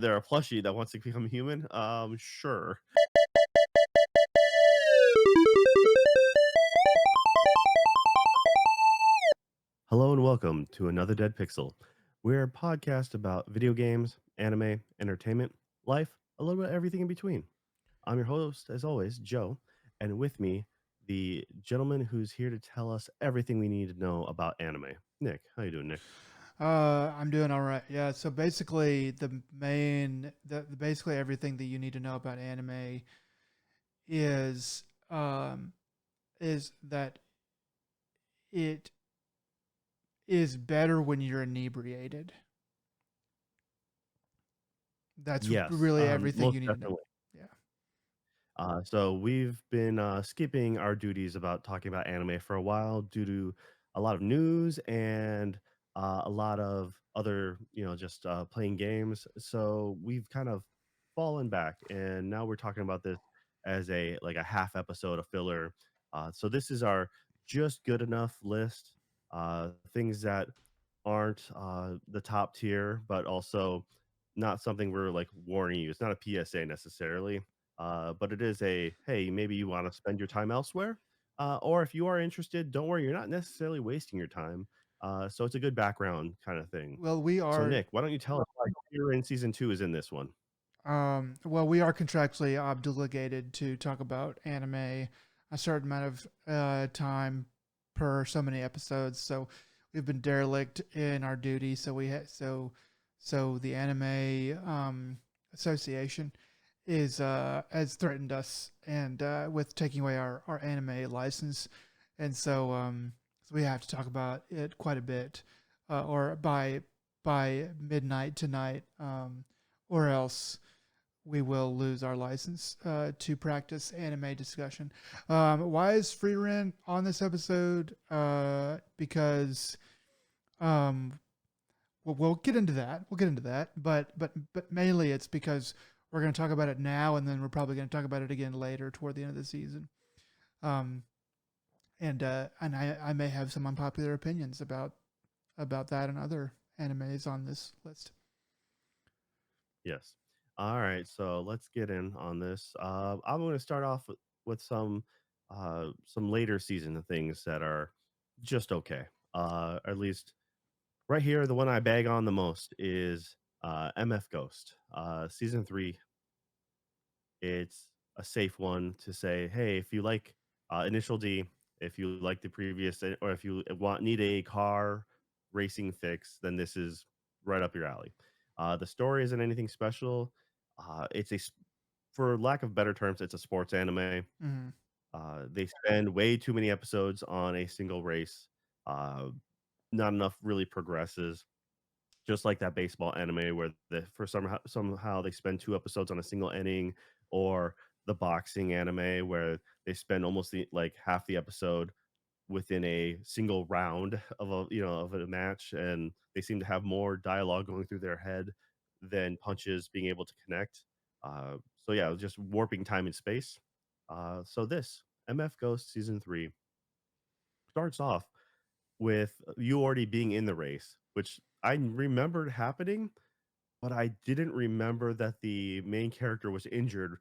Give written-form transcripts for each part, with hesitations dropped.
there a plushie that wants to become human? Sure. Hello and welcome to another Dead Pixel. We're a podcast about video games, anime, entertainment, life, a little bit of everything in between. I'm your host, as always, Joe, and with me, the gentleman who's here to tell us everything we need to know about anime. Nick, how you doing, Nick? I'm doing all right. Yeah. So basically, basically everything that you need to know about anime is um, is that it is better when you're inebriated. That's Yes, really everything most you need to know. definitely. Yeah. So we've been skipping our duties about talking about anime for a while due to a lot of news and a lot of other, just playing games. So we've kind of fallen back, and now we're talking about this as a half episode of filler. So this is our just good enough list, things that aren't the top tier, but also not something we're like warning you. It's not a PSA necessarily, but it is a hey, maybe you want to spend your time elsewhere, or if you are interested, don't worry, you're not necessarily wasting your time. So it's a good background kind of thing. Well, we So are Nick, why don't you tell us why you're in season two is in this one? we are contractually obligated to talk about anime a certain amount of time per so many episodes. So we've been derelict in our duty. So the anime association is has threatened us and with taking away our anime license, and so we have to talk about it quite a bit, or by midnight tonight, or else we will lose our license to practice anime discussion. Why is Free Rent on this episode? Because um, we'll get into that. We'll get into that. But mainly it's because we're going to talk about it now, and then we're probably going to talk about it again later toward the end of the season. Um, and I may have some unpopular opinions about that and other animes on this list. Yes. All right, so let's get in on this. I'm going to start off with some later season things that are just okay. At least right here, the one I bag on the most is MF Ghost. Season three, it's a safe one to say, hey, if you like Initial D, if you like the previous, or if you need a car racing fix, then this is right up your alley. The story isn't anything special. For lack of better terms, it's a sports anime. Mm-hmm. They spend way too many episodes on a single race. Uh, Not enough really progresses, just like that baseball anime where for somehow they spend two episodes on a single inning, or the boxing anime where they spend almost like half the episode within a single round of a match, and they seem to have more dialogue going through their head than punches being able to connect. So yeah, just warping time and space. So this MF Ghost season three starts off with you already being in the race, which I remembered happening, but I didn't remember that the main character was injured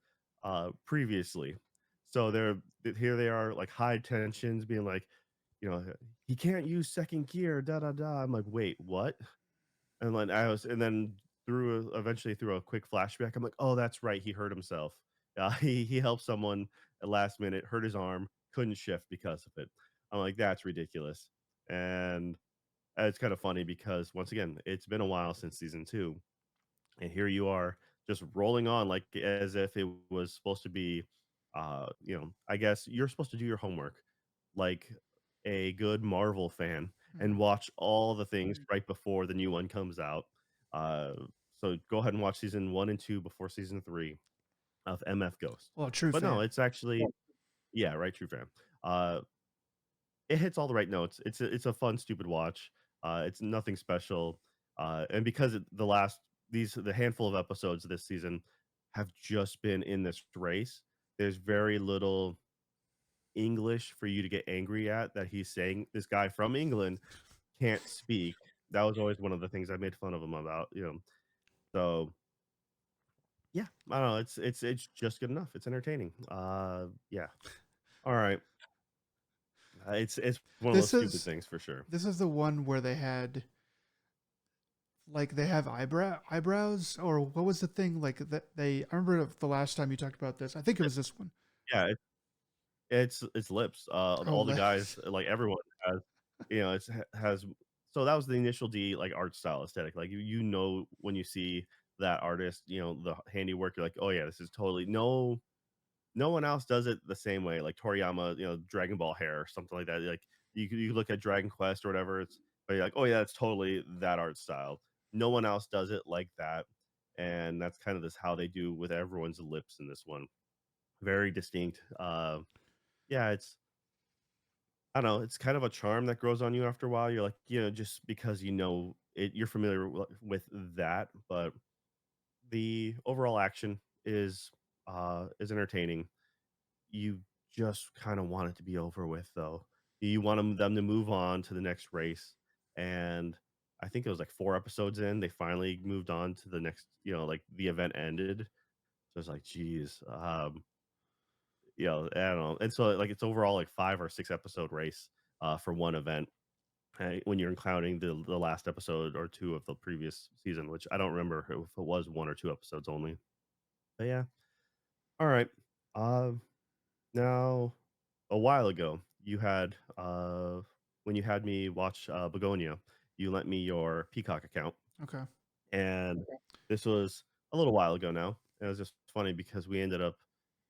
previously. So here they are, like high tensions, being like, you know, he can't use second gear, da da da. I'm like, wait, what? And then eventually through a quick flashback, I'm like, oh, that's right, he hurt himself. He helped someone at last minute, hurt his arm, couldn't shift because of it. I'm like, that's ridiculous. And it's kind of funny because once again, it's been a while since season two, and here you are just rolling on like as if it was supposed to be. I guess you're supposed to do your homework like a good Marvel fan and Mm-hmm. watch all the things right before the new one comes out. uh so go ahead and watch season one and two before season three of MF Ghost. Well, true But no, fan. it's actually, yeah, right, true fan. uh it hits all the right notes. It's a fun, stupid watch. It's nothing special. And because the handful of episodes this season have just been in this race, there's very little English for you to get angry at that he's saying. This guy from England can't speak. That was always one of the things I made fun of him about. So Yeah, I don't know, it's just good enough. It's entertaining. Yeah. All right. It's one of those This stupid is things for sure. this is the one where they had like they have eyebrows, or what was the thing like that they? I remember the last time you talked about this. I think it It was this one. yeah, it's lips. Oh, All the guys, like, everyone has, has so that was the initial D, like, art style aesthetic. Like, you know when you see that artist, the handiwork, you're like, "Oh, yeah, this is totally" no one else does it the same way, like Toriyama, Dragon Ball hair or something like that. Like, you look at Dragon Quest or whatever, but you're like, "Oh, yeah, it's totally that art style." No one else does it like that, and that's kind of this how they do with everyone's lips in this one. Very distinct. Yeah, I don't know, it's kind of a charm that grows on you after a while. You're like, just because you're familiar with that, but the overall action is entertaining. You just kind of want it to be over with, though. You want them to move on to the next race, and I think it was like 4 episodes in, they finally moved on to the next. Like the event ended, so it's like, geez, I don't know, and so like it's overall like 5 or 6 episode race for one event. When you're including the last episode or 2 of the previous season, which I don't remember if it was 1 or 2 episodes only. But yeah. Alright. Um, Now a while ago, when you had me watch, Begonia, you lent me your Peacock account, Okay. and this was a little while ago now. It was just funny because we ended up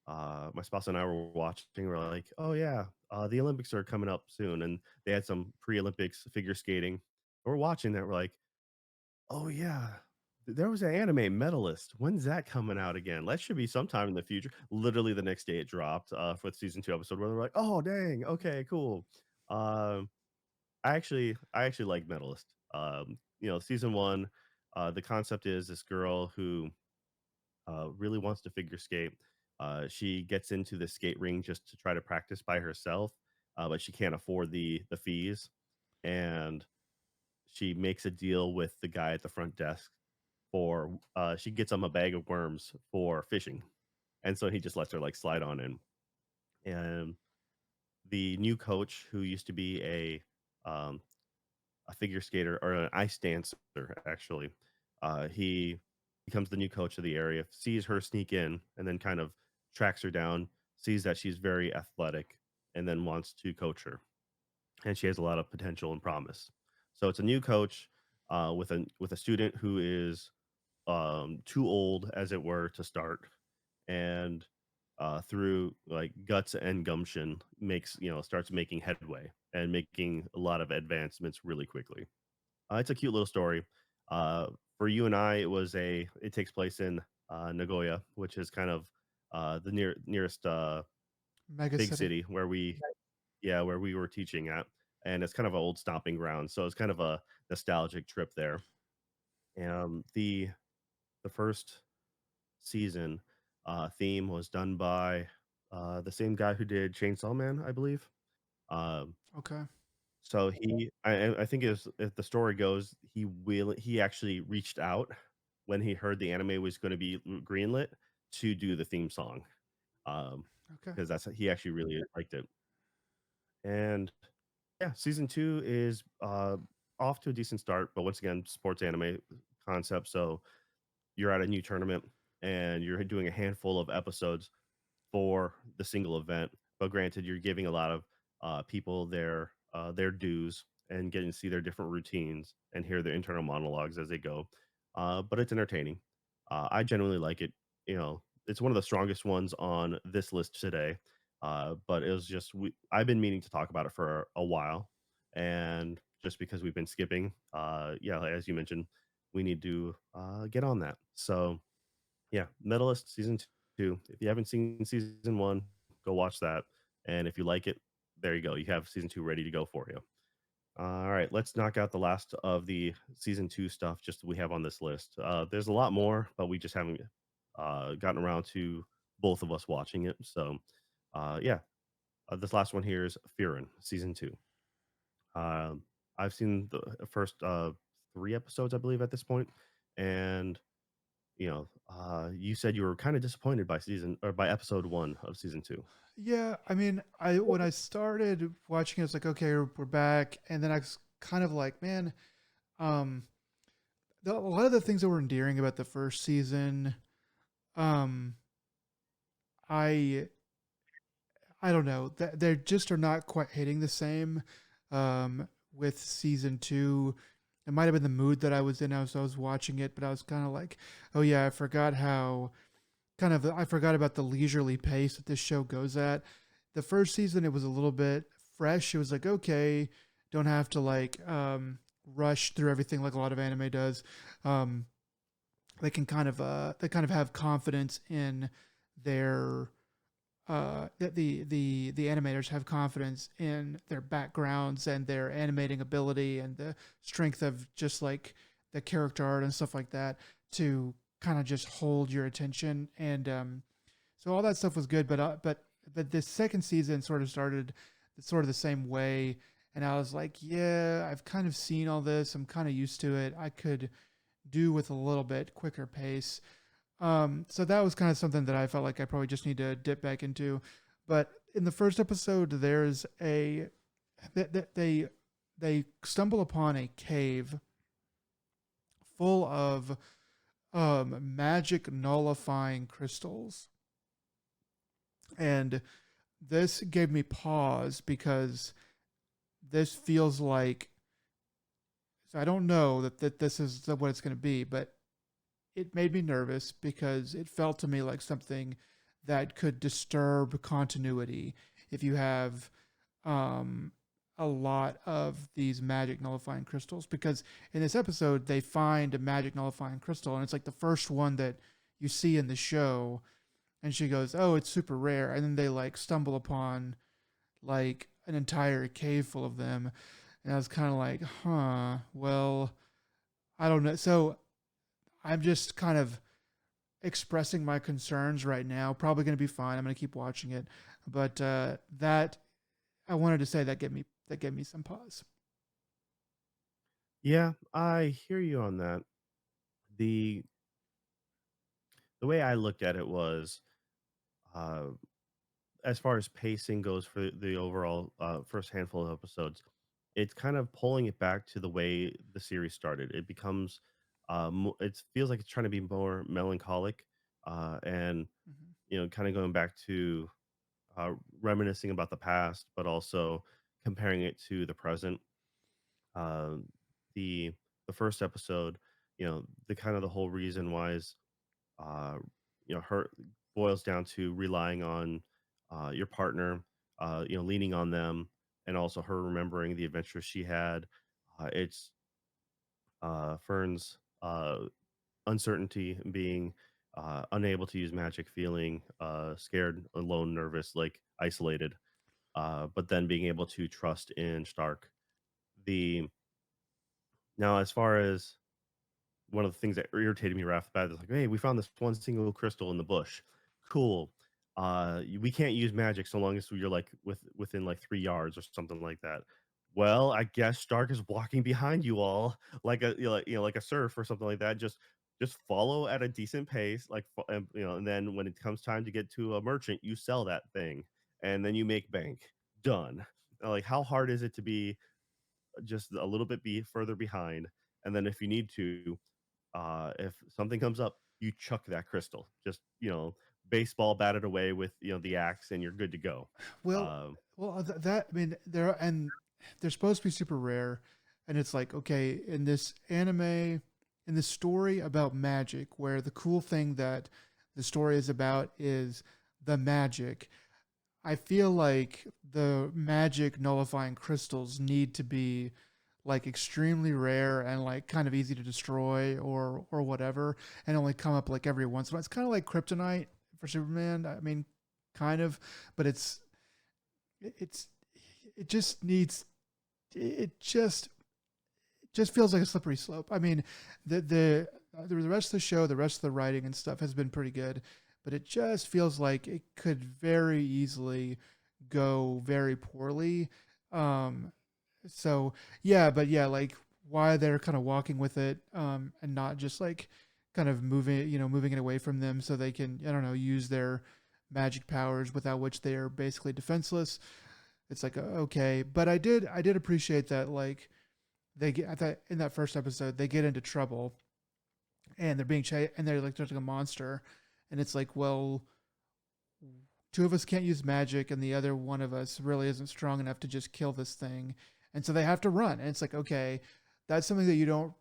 my spouse and I were watching, we're like, "Oh, yeah, the Olympics are coming up soon," and they had some pre-Olympics figure skating. We're watching that, we're like, "Oh, yeah, there was an anime Medalist. When's that coming out again? That should be sometime in the future." Literally the next day it dropped, for the season 2 episode where they're like, "Oh, dang, okay, cool." Um, I actually like Medalist. Season 1, the concept is this girl who really wants to figure skate. She gets into the skate ring just to try to practice by herself, but she can't afford the fees, and she makes a deal with the guy at the front desk for she gets him a bag of worms for fishing, and so he just lets her like slide on in. And the new coach, who used to be um, a figure skater or an ice dancer, actually. He becomes the new coach of the area, sees her sneak in, and then kind of tracks her down, sees that she's very athletic, and then wants to coach her. And she has a lot of potential and promise. So it's a new coach with a student who is too old, as it were, to start, and through like guts and gumption starts making headway and making a lot of advancements really quickly. It's a cute little story. Uh, for you and I, it takes place in Nagoya, which is kind of the nearest Mega big City. city where we were teaching at, and it's kind of an old stomping ground. So it's kind of a nostalgic trip there. The first season theme was done by the same guy who did Chainsaw Man, I believe. Um, Okay. So I think as if the story goes, he actually reached out when he heard the anime was gonna be greenlit to do the theme song, um, Okay. because he actually really liked it. And yeah, season 2 is, off to a decent start, but once again, sports anime concept, so you're at a new tournament, and you're doing a handful of episodes for the single event. But granted, you're giving a lot of people their dues and getting to see their different routines and hear their internal monologues as they go. But it's entertaining. I genuinely like it. It's one of the strongest ones on this list today. But it was just I've been meaning to talk about it for a while, and just because we've been skipping, yeah, as you mentioned, we need to get on that. So yeah, Medalist season 2. If you haven't seen season 1, go watch that, and if you like it, there you go. You have season 2 ready to go for you. Alright, let's knock out the last of the season 2 stuff just we have on this list. There's a lot more, but we just haven't, gotten around to both of us watching it, so, yeah, this last one here is Fearin' season 2. Um, I've seen the first, 3 episodes, I believe, at this point, and you said you were kind of disappointed by season or by episode 1 of season 2. Yeah, I mean, I when I started watching it, it's like, okay, we're back, and then I was kind of like, man, um, a lot of the things that were endearing about the first season, um, I I don't know, that they just are not quite hitting the same, with season two. It might have been the mood that I was in as I was watching it, but I was kind of like, oh yeah, I forgot how I forgot about the leisurely pace that this show goes at. The first season, it was a little bit fresh. It was like, okay, don't have to like rush through everything like a lot of anime does. Um, they kind of have confidence in their the animators have confidence in their backgrounds and their animating ability and the strength of just like the character art and stuff like that to kind of just hold your attention. And so all that stuff was good, but this second season sort of started sort of the same way, and I was like, yeah, I've kind of seen all this. I'm kind of used to it. I could do with a little bit quicker pace. So that was kind of something that I felt like I probably just need to dip back into. But in the first episode, there's a they stumble upon a cave full of magic nullifying crystals, and this gave me pause because this feels like, so I don't know that this is what it's going to be, but it made me nervous because it felt to me like something that could disturb continuity if you have um, a lot of these magic nullifying crystals. Because in this episode, they find a magic nullifying crystal, and it's like the first one that you see in the show. And she goes, "Oh, it's super rare," and then they like stumble upon like an entire cave full of them, and I was kind of like, "Huh, well, I don't know." So I'm just kind of expressing my concerns right now. Probably going to be fine. I'm going to keep watching it, but that I wanted to say that gave me some pause. Yeah, I hear you on that. The the way I looked at it was, uh, as far as pacing goes for the overall, first handful of episodes, it's kind of pulling it back to the way the series started. It becomes, it feels like it's trying to be more melancholic, and, Mhm. kinda going back to, reminiscing about the past, but also comparing it to the present. Um, the the first episode, the kind of the whole reason why is, uh, her boils down to relying on, your partner, leaning on them, and also her remembering the adventures she had. It's Fern's uncertainty and being unable to use magic, feeling scared, alone, nervous, like isolated, but then being able to trust in Stark. The Now, as far as one of the things that irritated me right off the bat is like, "Hey, we found this one single crystal in the bush. Cool. We can't use magic so long as you're like within like 3 yards or something like that." Well, I guess Stark is walking behind you all like like a surf or something like that. Just follow at a decent pace, like and then when it comes time to get to a merchant, you sell that thing and then you make bank. Done. Like, how hard is it to be just a little bit be further behind? And then if you need to, if something comes up, you chuck that crystal. Just, baseball bat it away with, the axe and you're good to go. Well, Um, that I mean, they're supposed to be super rare, and it's like, okay, in this anime, in this story about magic, where the cool thing that the story is about is the magic. I feel like the magic nullifying crystals need to be like extremely rare and like kind of easy to destroy or whatever, and only come up like every once in a while. It's kind of like kryptonite for Superman. I mean, kind of, but it's it just needs it just feels like a slippery slope. I mean, the rest of the show, the rest of the writing and stuff has been pretty good, but it just feels like it could very easily go very poorly. Um, so yeah, but yeah, like why they're kind of walking with it, and not just like kind of moving it away from them so they can, I don't know, use their magic powers without which they are basically defenseless. It's like okay, but I did appreciate that like they get at that in that first episode they get into trouble and they're being chased and they're like there's like a monster, and it's like, well, two of us can't use magic and the other one of us really isn't strong enough to just kill this thing, and so they have to run, and it's like, okay, that's something that you don't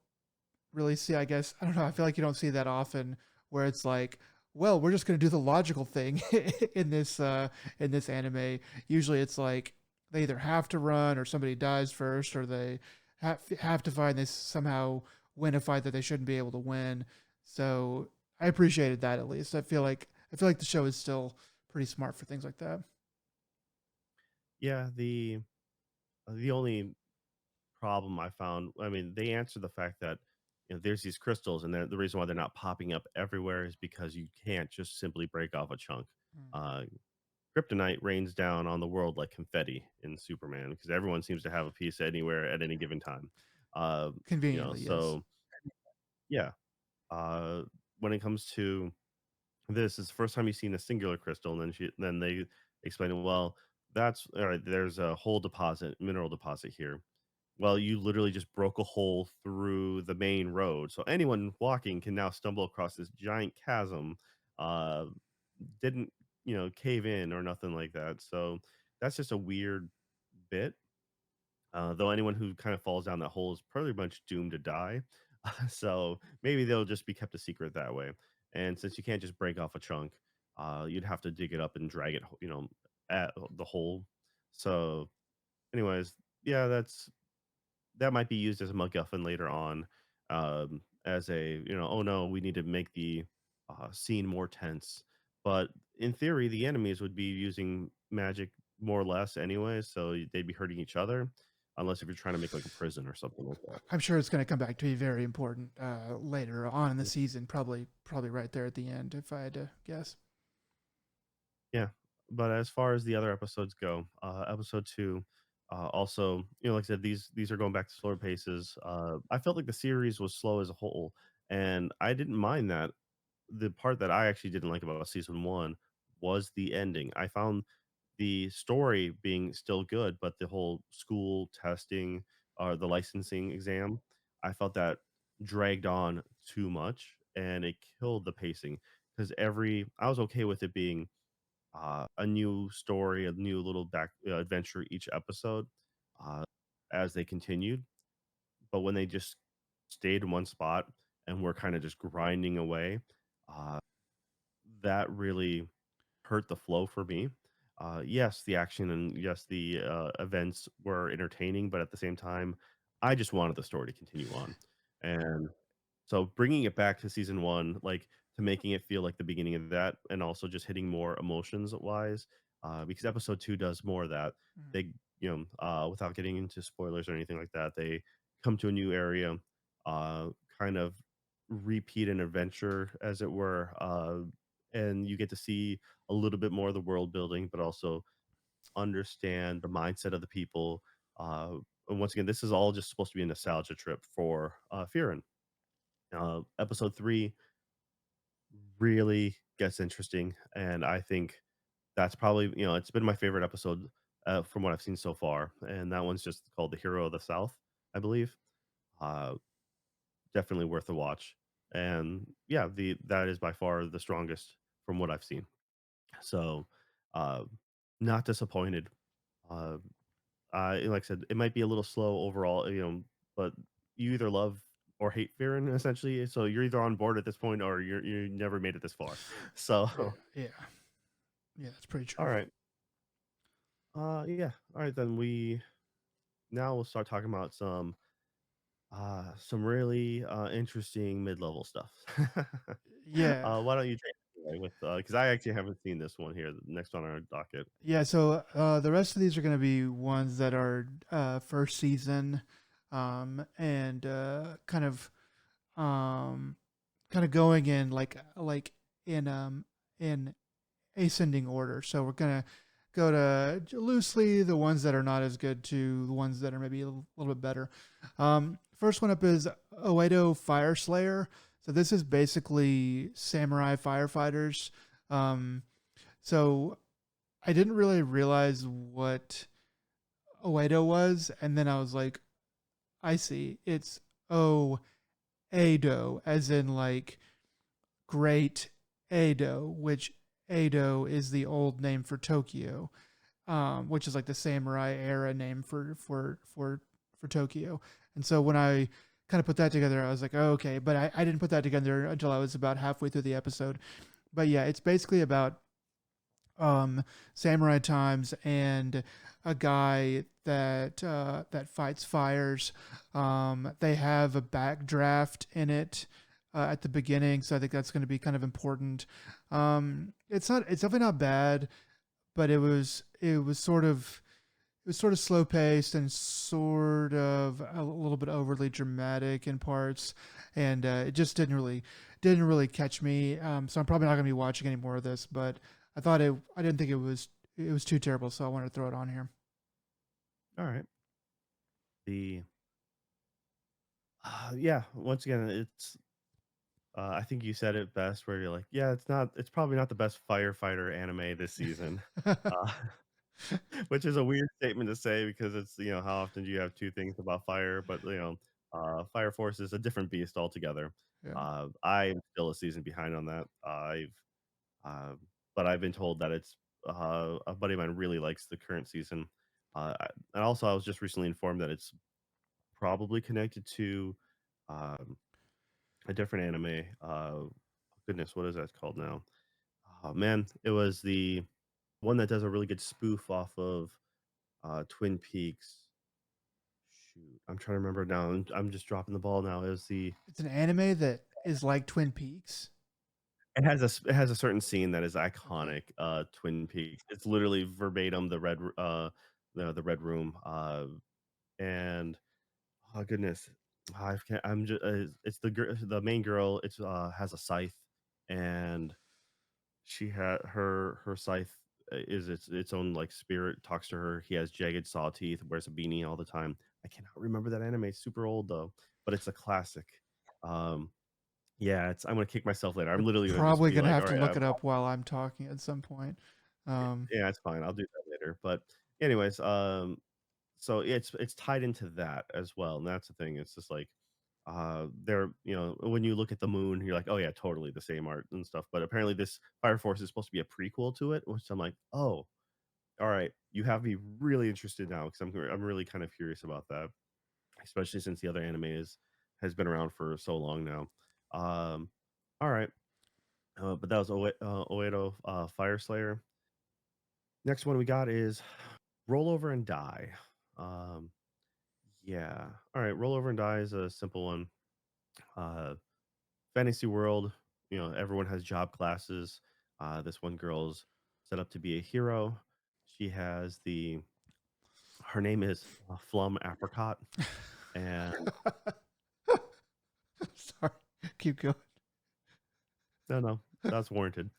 really see, I guess. I don't know, I feel like you don't see that often, where it's like, well, we're just going to do the logical thing in this anime. Usually it's like they either have to run or somebody dies first, or they have to find this somehow win a fight that they shouldn't be able to win. So I appreciated that. At least I feel like the show is still pretty smart for things like that. Yeah, the only problem I found, I mean, they answer the fact that, there's these crystals, and the reason why they're not popping up everywhere is because you can't just simply break off a chunk. Mm. Uh, Kryptonite rains down on the world like confetti in Superman because everyone seems to have a piece anywhere at any given time. Conveniently, yes. So yeah, uh, when it comes to this, is the first time you've seen a singular crystal, and then they explain, well, that's all right. There's a whole deposit, mineral deposit here. Well, you literally just broke a hole through the main road, so anyone walking can now stumble across this giant chasm. Uh, didn't cave in or nothing like that. So that's just a weird bit. Though anyone who kind of falls down that hole is pretty much doomed to die. So maybe they'll just be kept a secret that way. And since you can't just break off a chunk, you'd have to dig it up and drag it, at the hole. So, anyways, yeah, that might be used as a MacGuffin later on, as a oh no, we need to make the scene more tense. But in theory, the enemies would be using magic more or less anyway, so they'd be hurting each other, unless if you're trying to make like a prison or something like that. I'm sure it's going to come back to be very important later on in the season. Probably right there at the end, if I had to guess. Yeah, but as far as the other episodes go, episode 2, also, like I said, these are going back to slower paces. I felt like the series was slow as a whole, and I didn't mind that. The part that I actually didn't like about season 1 was the ending. I found the story being still good, but the whole school testing or the licensing exam, I felt that dragged on too much and it killed the pacing because every I was okay with it being a new story, a new little back adventure each episode uh, as they continued. But when they just stayed in one spot and were kind of just grinding away, uh, that really hurt the flow for me. Yes, the action and yes, the events were entertaining, but at the same time, I just wanted the story to continue on. And so bringing it back to season 1, like, to making it feel like the beginning of that and also just hitting more emotions wise, because episode 2 does more of that. Mm. They, without getting into spoilers or anything like that, they come to a new area, uh, kind of repeat an adventure, as it were, and you get to see a little bit more of the world building, but also understand the mindset of the people. And once again, this is all just supposed to be a nostalgia trip for Fearin. Episode 3 really gets interesting, and I think that's probably it's been my favorite episode from what I've seen so far, and that one's just called "The Hero of the South," I believe. Uh, Definitely worth a watch, and yeah, the that is by far the strongest from what I've seen. So, uh, not disappointed. Uh, like I said, it might be a little slow overall, but you either love or hate Fearin essentially. So you're either on board at this point or you never made it this far. So, Yeah, yeah, yeah. That's pretty all true. right, yeah, all right. Then we'll start talking about some really interesting mid level stuff. Yeah, Why don't you take it away with because I actually haven't seen this one here, the next on our docket. yeah. So the rest of these are going to be ones that are first season, and um, kind of going in like in ascending order. So we're gonna go to loosely the ones that are not as good to the ones that are maybe a little bit better. First one up is Oedo Fire Slayer. So this is basically samurai firefighters. Um, so I didn't really realize what Oedo was, and then I was like, I see. It's Oedo, as in like Great Edo, which Edo is the old name for Tokyo, which is like the samurai era name for Tokyo. And so when I kind of put that together, I was like, oh, okay. But I didn't put that together until I was about halfway through the episode. But yeah, it's basically about samurai times and a guy that fights fires. They have a backdraft in it at the beginning, so I think that's going to be kind of important. It's not. It's definitely not bad, but it was sort of slow paced and sort of a little bit overly dramatic in parts, and it just didn't really catch me. So I'm probably not gonna be watching any more of this. But I didn't think it was too terrible, so I wanted to throw it on here. All right. The yeah, once again, it's I think you said it best where you're like, yeah, it's probably not the best firefighter anime this season. Uh, which is a weird statement to say because it's, how often do you have two things about fire, but Fire Force is a different beast altogether. Yeah. I am still a season behind on that. Um, but I've been told that it's a buddy of mine really likes the current season. And also, I was just recently informed that it's probably connected to um, a different anime. Goodness, what is that called now? Oh man, it was the one that does a really good spoof off of Twin Peaks. Shoot, I'm trying to remember now. I'm just dropping the ball now. Is the It's an anime that is like Twin Peaks. it has a certain scene that is Okay. iconic. Twin Peaks. It's literally verbatim the red room. And oh goodness, I can't. I'm just. It's the main girl. It's has a scythe, and she had her scythe is its own like spirit talks to her. He has jagged saw teeth, wears a beanie all the time. I cannot remember that anime. It's super old though, but it's a classic. Um, yeah, I'm gonna kick myself later. I'm You're literally gonna just probably be gonna like, have all to right, look it up while I'm talking at some point. Um, yeah, it's fine. I'll do that later. But anyways, so it's tied into that as well, and that's the thing. It's just like they're when you look at the moon, you're like, oh yeah, totally the same art and stuff. But apparently, this Fire Force is supposed to be a prequel to it, which I'm like, oh, all right, you have me really interested now because I'm really kind of curious about that, especially since the other anime has been around for so long now. Um, all right, but that was Oedo Fire Slayer. Next one we got is Roll Over and Die. Um, yeah, all right, Roll Over and Die is a simple one. Uh, Fantasy world, everyone has job classes. This one girl's set up to be a hero. She has her name is Flum Apricot, and sorry, keep going. no, no, that's warranted.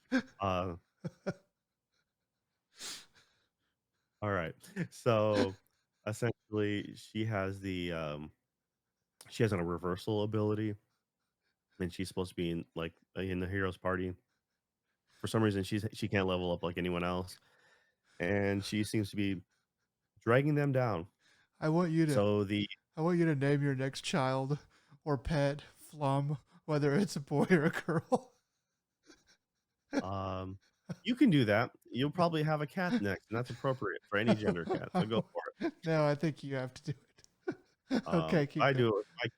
Uh, all right, so essentially, she has a reversal ability, and she's supposed to be in the hero's party. For some reason, she can't level up like anyone else, and she seems to be dragging them down. I want you to So the I want you to name your next child or pet Flum, whether it's a boy or a girl. Um, you can do that. You'll probably have a cat next, and that's appropriate for any gender cat, so go for it. No, I think you have to do it. Okay, If keep I going. do it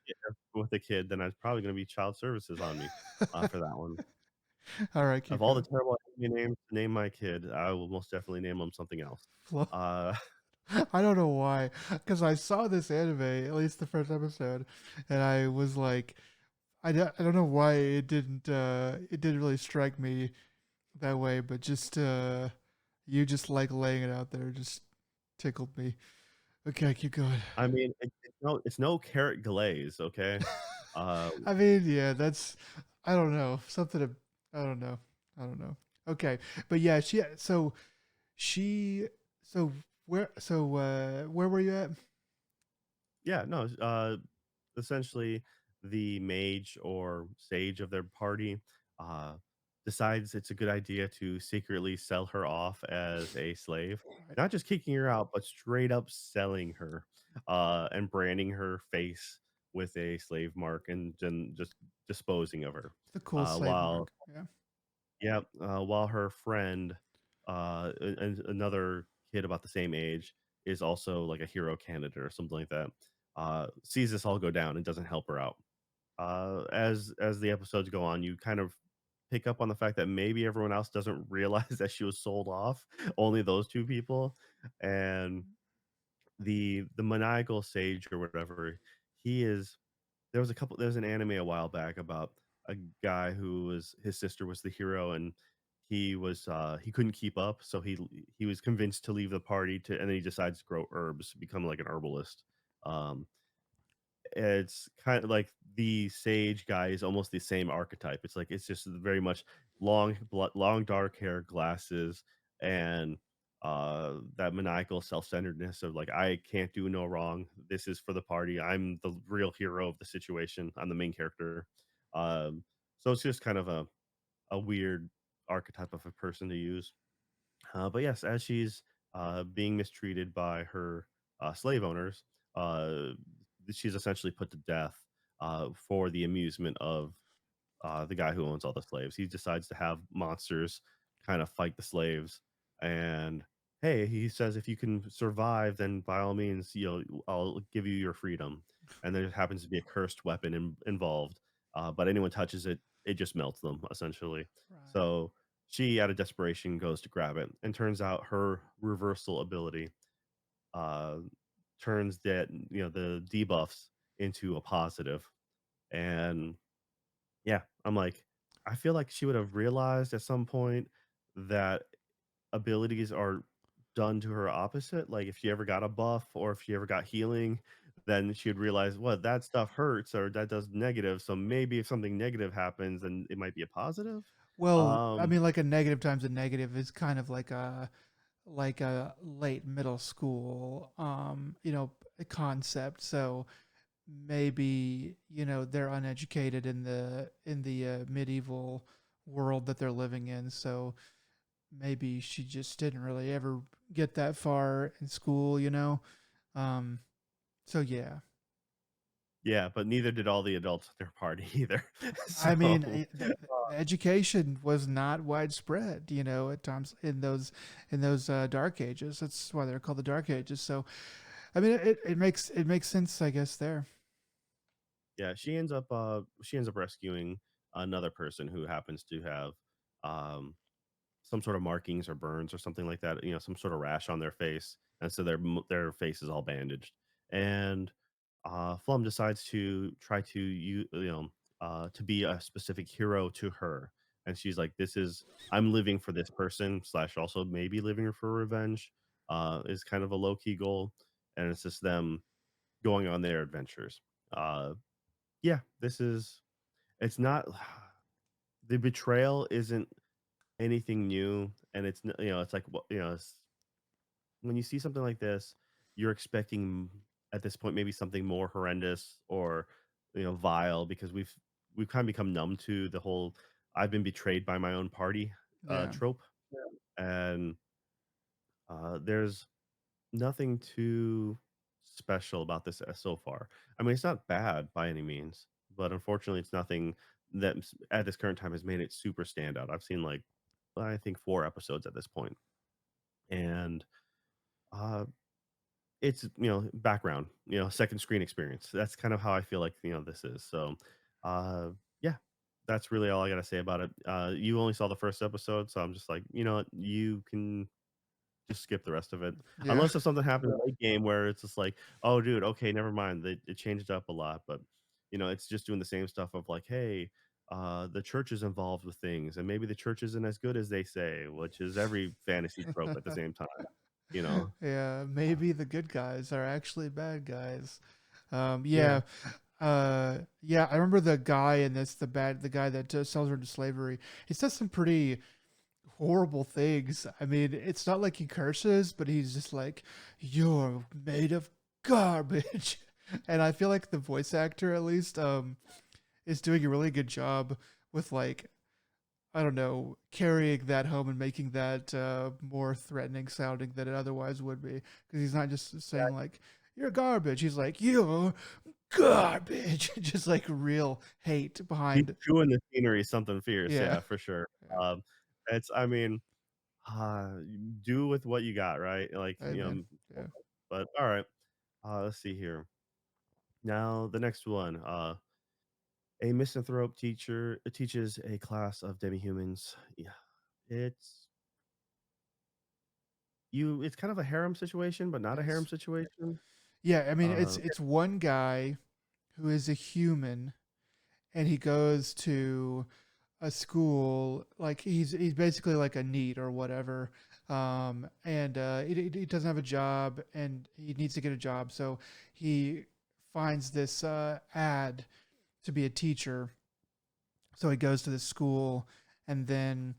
with a kid, then it's probably gonna be child services on me, for that one. All right, Of keep all the going. terrible names to name my kid, I will most definitely name him something else. Flum. Uh, I don't know why, because I saw this anime, at least the first episode, and I was like, I don't know why it didn't really strike me that way, but just you just like laying it out there just tickled me. Okay, keep going. I mean, it's no carrot glaze, okay? Uh, I mean, yeah, that's I don't know something. I don't know. I don't know. Okay, but yeah, she so where were you at? yeah, no, essentially. the mage or sage of their party uh, decides it's a good idea to secretly sell her off as a slave, Right. not just kicking her out, but straight up selling her and branding her face with a slave mark and then just disposing of her. The cool slave While mark. Yeah. Yep, while her friend, and another kid about the same age is also like a hero candidate or something like that, sees this all go down and doesn't help her out. As the episodes go on, you kind of pick up on the fact that maybe everyone else doesn't realize that she was sold off, only those 2 people, and the maniacal sage or whatever, he is there was an anime a while back about a guy who was his sister was the hero and he couldn't keep up, so he was convinced to leave the party to and then he decides to grow herbs, become like an herbalist. Um, it's kind of like the sage guy is almost the same archetype. It's like it's just very much long dark hair, glasses, and that maniacal self-centeredness of like I can't do no wrong. This is for the party. I'm the real hero of the situation. I'm the main character. Um, so it's just kind of a weird archetype of a person to use. But yes, as she's being mistreated by her slave owners, uh, she's essentially put to death for the amusement of the guy who owns all the slaves. He decides to have monsters kind of fight the slaves, and hey, he says if you can survive, then by all means, I'll give you your freedom. And there happens to be a cursed weapon involved, but anyone touches it, it just melts them essentially. Right. So she, out of desperation, goes to grab it, and turns out her reversal ability uh, turns the debuffs into a positive, and yeah, I'm like, I feel like she would have realized at some point that abilities are done to her opposite. Like if she ever got a buff or if she ever got healing, then she would realize, well, that stuff hurts or that does negative. So maybe if something negative happens, then it might be a positive. Well, I Um, mean, like a negative times a negative is kind of like a late middle school, concept. So maybe they're uneducated in the medieval world that they're living in. So maybe she just didn't really ever get that far in school. Um, so yeah. yeah, but neither did all the adults at their party either. I mean, So the education was not widespread, at times in those dark ages. That's why they're called the Dark Ages. So, I mean, it makes sense, I guess. There, yeah, she ends up rescuing another person who happens to have um some sort of markings or burns or something like that, some sort of rash on their face, and so their face is all bandaged. And Flum decides to try to to be a specific hero to her, and she's like, "This is I'm living for this person slash also maybe living for revenge." Is kind of a low key goal, and it's just them going on their adventures. Uh, yeah, this is it's not the betrayal isn't anything new, and it's like, well, when you see something like this, you're expecting at this point maybe something more horrendous or vile because we've kind of become numb to the whole "I've been betrayed by my own party" yeah. trope, and there's nothing too special about this so far. I mean, it's not bad by any means, but unfortunately, it's nothing that at this current time has made it super standout. I've seen like I think 4 episodes at this point, and uh, it's background, second screen experience. That's kind of how I feel like this is. So, uh, yeah, that's really all I gotta say about it. You only saw the first episode, so I'm just like, what, you can just skip the rest of it. Yeah. Unless if something happens late game where it's just like, "Oh, dude, okay, never mind." It changed up a lot, but, it's just doing the same stuff of like, "Hey, the church is involved with things, and maybe the church isn't as good as they say," which is every fantasy trope at the same time, you know? Yeah, maybe the good guys are actually bad guys. Yeah. Yeah, yeah. I remember the guy in this, the guy that sells her into slavery. He says some pretty horrible things. I mean, it's not like he curses, but he's just like, "You're made of garbage." And I feel like the voice actor, at least, is doing a really good job with like I don't know, carrying that home and making that more threatening sounding than it otherwise would be. Because he's not just saying like "you're garbage." He's like "you're garbage," just like real hate He's behind. chewing the scenery something fierce, Yeah, yeah, for sure. yeah. Um, it's I mean, do with what you got, right? Like, Amen. Yeah. but alright, let's see here. Now the next one, a misanthrope teacher teaches a class of demi-humans. Yeah, it's it's kind of a harem situation, but not a harem Yes. situation. Yeah. I mean, Uh, it's one guy who is a human, and he goes to a school like he's basically like a NEET or whatever, and he doesn't have a job and he needs to get a job, so he finds this ad to be a teacher. So he goes to the school, and then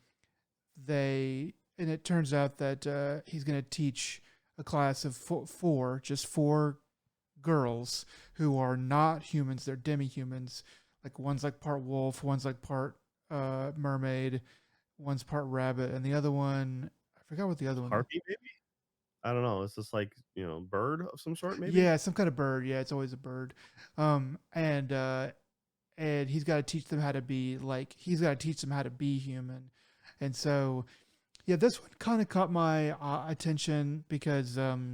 and it turns out that he's going to teach a class of just four girls who are not humans. They're demi-humans. Like one's like part wolf, one's like part mermaid, one's part rabbit, and the other one I forgot what the other one. harpy maybe? I don't know. It's just like, bird of some sort maybe? Yeah, some kind of bird. Yeah, it's always a bird. And he's got to teach them how to be like he's got to teach them how to be human. And so yeah, this one kind of caught my attention because I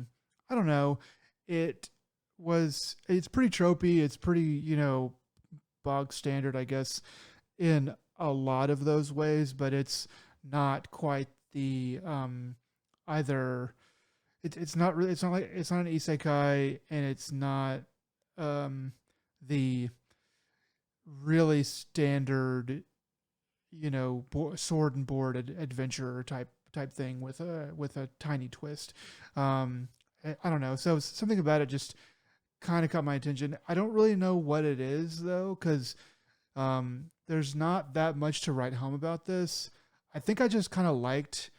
don't know, it it's pretty tropey. It's pretty bog standard, I guess, in a lot of those ways, but it's not quite the either. It's not really. It's not like it's not an isekai, and it's not the really standard, sword and board adventure type thing with a tiny twist. I don't know. So something about it just kind of caught my attention. I don't really know what it is though, because there's not that much to write home about this. I think I just kind of liked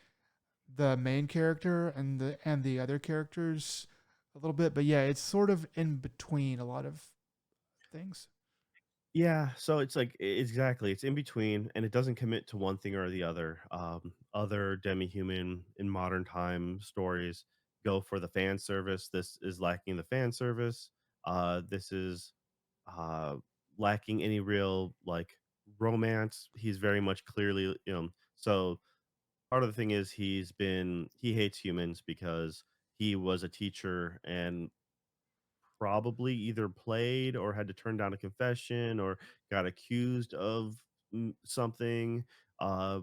the main character and the other characters a little bit, but yeah, it's sort of in between a lot of things. Yeah, so it's like exactly, it's in between, and it doesn't commit to one thing or the other. Other demi-human in modern time stories go for the fan service. This is lacking the fan service. This is uh, lacking any real like romance. He's very much clearly, so part of the thing is he hates humans because he was a teacher and probably either played or had to turn down a confession or got accused of something. Uh,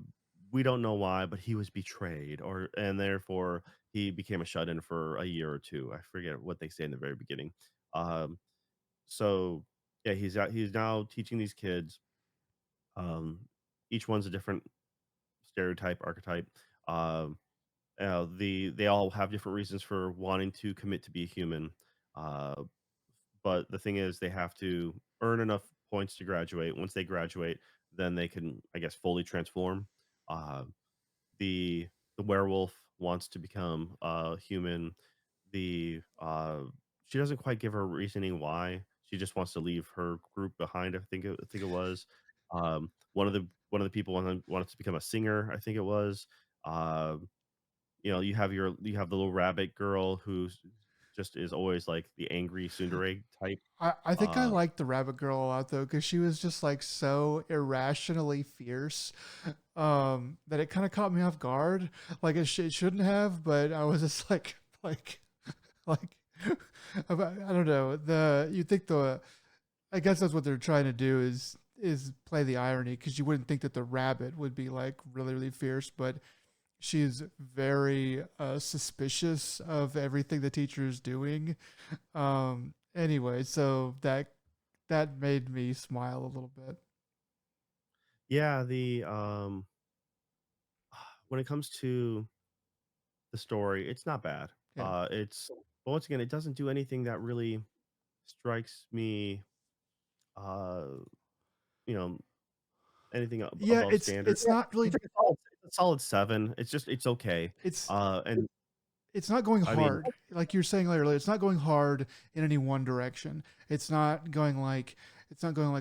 we don't know why, but he was betrayed, and therefore he became a shut-in for a year or two. I forget what they say in the very beginning. Um, so yeah, he's now teaching these kids. Um, each one's a different stereotype, archetype. Um, they all have different reasons for wanting to commit to be a human. Uh, but the thing is they have to earn enough points to graduate. Once they graduate, then they can, I guess, fully transform. Uh, the the werewolf wants to become human. The She doesn't quite give her reasoning why. She just wants to leave her group behind. I think it was. One of the people wanted to become a singer. I think it was. Um, you have the little rabbit girl who's just is always like the angry tsundere type. I think I Uh, liked the rabbit girl a lot though, because she was just like so irrationally fierce, that it kind of caught me off guard. Like it shouldn't have, but I was just like like I don't know. You think the I guess that's what they're trying to do is play the irony, because you wouldn't think that the rabbit would be like really fierce, but she's very suspicious of everything the teacher is doing. Anyway, so that made me smile a little bit. yeah, the when it comes to the story, it's not bad. Yeah. It's but once again, it doesn't do anything that really strikes me, uh, you know, anything Yeah, above standard. it's Yeah, not really it's like a solid 7. It's just it's okay. it's And it's not going I mean, hard. Like you're saying earlier, it's not going hard in any one direction. It's not going like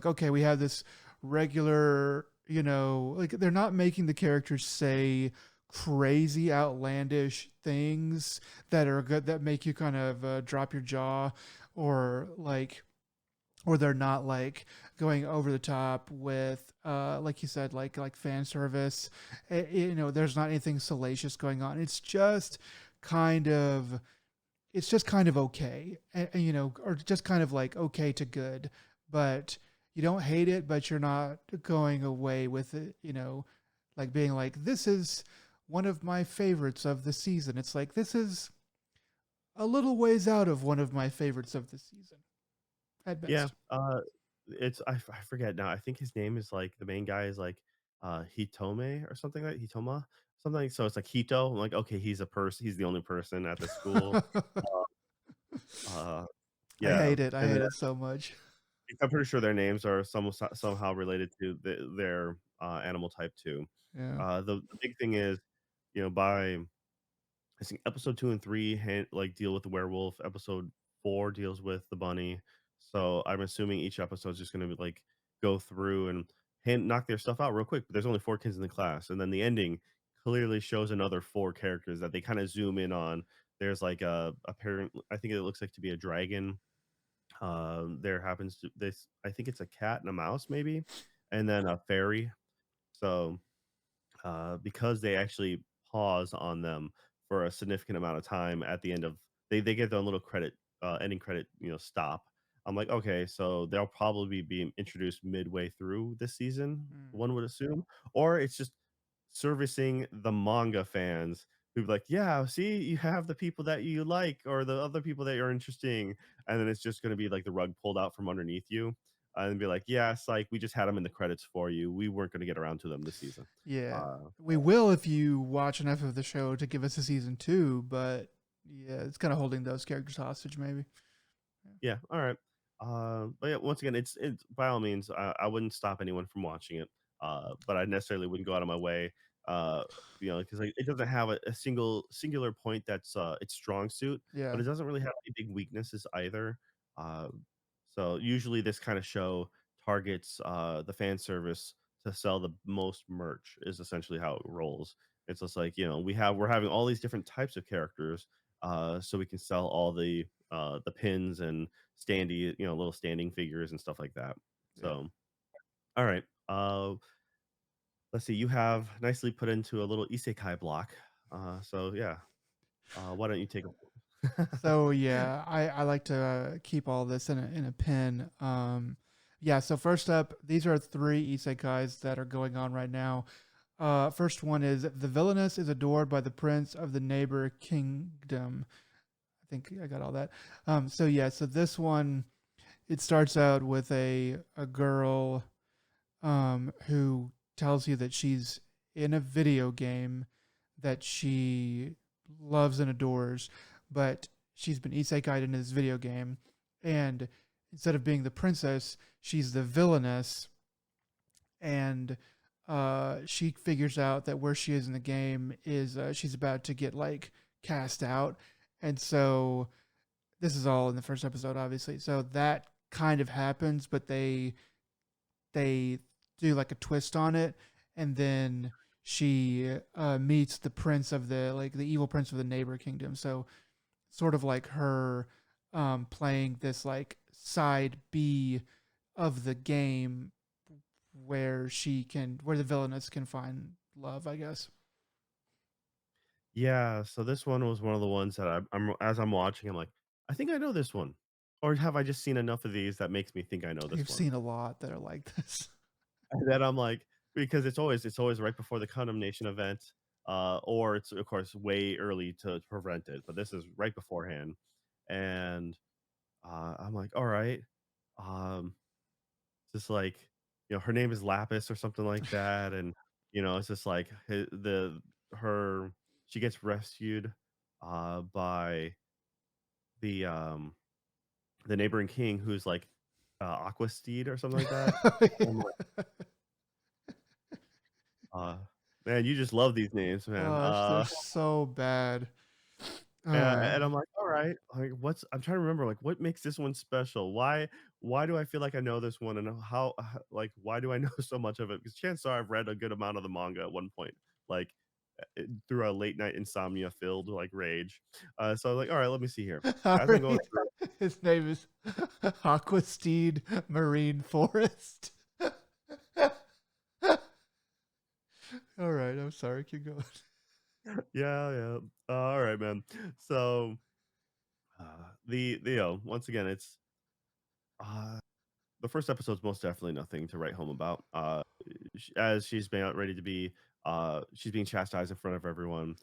okay, we have this regular, like they're not making the characters say crazy outlandish things that are good that make you kind of drop your jaw or or they're not like going over the top with like you said like fan service. There's not anything salacious going on. Kind of it's just kind of okay, or just kind of like okay to good, but you don't hate it, but you're not going away with it, like being like this is one of my favorites of the season. It's like this is a little ways out of one of my favorites of the season at yeah, best. I forget now. I think his name is like the main guy is like Hitome or something like Hitoma, something. So it's like Hito. I'm like, okay, he's a person. He's the only person at the school. Uh, I yeah, hate it. I and then hate it so much. I'm pretty sure their names are somehow related to their animal type too. Yeah. The big thing is, by I think episode 2 and 3 like deal with the werewolf. Episode 4 deals with the bunny. So I'm assuming each episode is just going to like go through and knock their stuff out real quick. But there's only 4 kids in the class, and then the ending clearly shows another 4 characters that they kind of zoom in on. There's like a parent. I think it looks like to be a dragon. There happens to this. I think it's a cat and a mouse, maybe, and then a fairy. So because they actually pause on them for a significant amount of time at the end of they get their own little credit ending credit stop. I'm like, okay, so they'll probably be being introduced midway through this season, Mm. one would assume, or it's just servicing the manga fans who be like, yeah, see, you have the people that you like or the other people that are interesting, and then it's just going to be like the rug pulled out from underneath you and be like, yes, like we just had them in the credits for you, we weren't going to get around to them this season. Yeah. uh, We will if you watch enough of the show to give us a season two, but yeah, it's kind of holding those characters hostage, maybe. Yeah, all right. But yeah, once again, it's by all means, I wouldn't stop anyone from watching it. But I necessarily wouldn't go out of my way. Uh, because like, it doesn't have a singular point that's its strong suit, but Yeah. it doesn't really have any big weaknesses either. Uh, so usually this kind of show targets the fan service to sell the most merch is essentially how it rolls. It's just like we're having all these different types of characters, so we can sell all the pins and standy, little standing figures and stuff like that. Yeah. So, all right. Let's see. You have nicely put into a little isekai block. So yeah. Why don't you take a So yeah, I like to keep all this in a pin. Yeah. So first up, these are three isekais that are going on right now. First one is the villainess is adored by the prince of the neighbor kingdom. I think I got all that. So yeah, so this one it starts out with a girl who tells you that she's in a video game that she loves and adores, but she's been isekai'd into this video game, and instead of being the princess, she's the villainess, and she figures out that where she is in the game is she's about to get like cast out, and so this is all in the first episode, obviously. So that kind of happens, but they do like a twist on it, and then she meets the prince of the like the evil prince of the neighbor kingdom. So sort of like her playing this like side B of the game where the villainess can find love, I guess. Yeah, so this one was one of the ones that I'm as I'm watching, I'm like, I think I know this one. Or have I just seen enough of these that makes me think I know this You've one? seen a lot that are like this. And then I'm like, because it's always right before the condemnation event, or it's of course way early to prevent it, but this is right beforehand. And I'm like, all right, um, just like her name is Lapis or something like that, and it's just like her she gets rescued by the neighboring king who's like Aqua Steed or something like that. I'm like, uh, man, you just love these names, man. Gosh, they're so bad. Uh, And I'm like, "All right, like, what's" I'm trying to remember, like, what makes this one special? Why do I feel like I know this one, and like, why do I know so much of it? Because chances are I've read a good amount of the manga at one point, like, through a late night insomnia-filled, like, rage. So I was like, "All right, let me see here." all As I'm going right. through His name is Aquasteed Marine Forest. All right, I'm sorry. Keep going. Yeah, yeah. Alright, man. So, once again, it's, uh the first episode's most definitely nothing to write home about. As she's being ready to be, she's being chastised in front of everyone.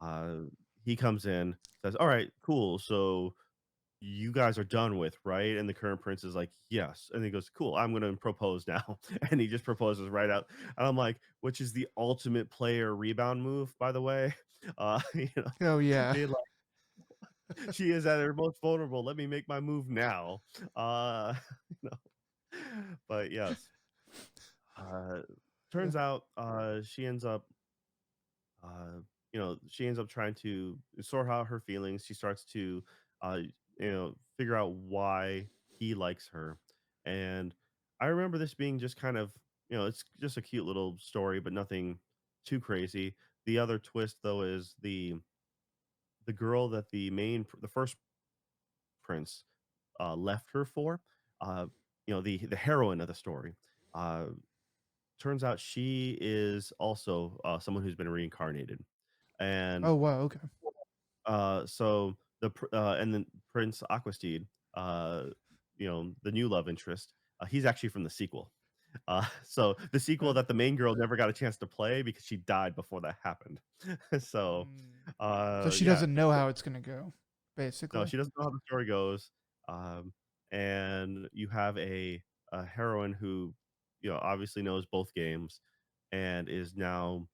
Uh, he comes in, says, "All right, cool. So you guys are done with, right?" And the current prince is like, "Yes." And he goes, "Cool. I'm going to propose now." And he just proposes right out. And I'm like, which is the ultimate player rebound move, by the way. You know, Oh yeah. being like, she is at her most vulnerable. Let me make my move now. You know, but yes. Uh, Yeah. Turns out, she ends up, uh, she ends up trying to sort out her feelings. She starts to, uh, figure out why he likes her. And I remember this being just kind of, it's just a cute little story, but nothing too crazy. The other twist, though, is the girl that the first prince left her for, uh, the heroine of the story. Uh, Turns out she is also, someone who's been reincarnated, and, Oh wow. Okay. so and then Prince Aquasteed, uh, the new love interest, he's actually from the sequel. So the sequel Okay. that the main girl never got a chance to play because she died before that happened. So, Mm. So she yeah, doesn't know how it's gonna go, no, basically. she doesn't know how the story goes, and you have a heroine who, obviously knows both games and is now,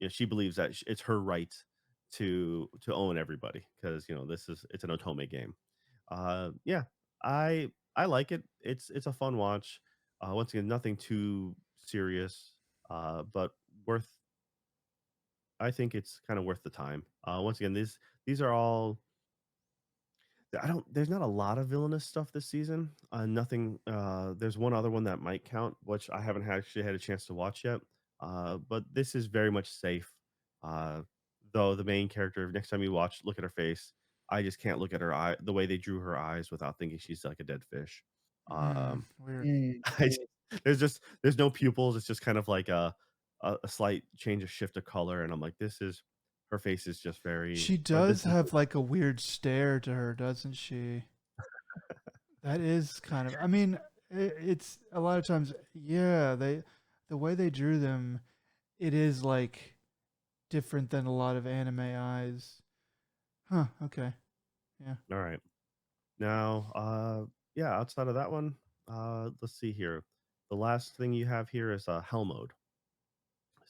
she believes that it's her right to own everybody because it's an otome game. Yeah, I like it. It's a fun watch. Once again, nothing too serious, but worth. I think it's kind of worth the time. Once again, these are all. I don't. There's not a lot of villainous stuff this season. Nothing. There's one other one that might count, which I haven't actually had a chance to watch yet. But this is very much safe. Uh, though the main character, next time you watch, look at her face. I just can't look at her eye, the way they drew her eyes, without thinking she's like a dead fish. Weird. I just, there's no pupils. It's just kind of like a slight change of shift of color, and I'm like, this is her face is just very, She or does this is have like a weird stare to her, doesn't she? That is kind of. I mean, it's a lot of times. Yeah, the way they drew them, it is like different than a lot of anime eyes. Huh. Okay. Yeah. all right. Now, yeah, outside of that one, let's see here. The last thing you have here is hell mode.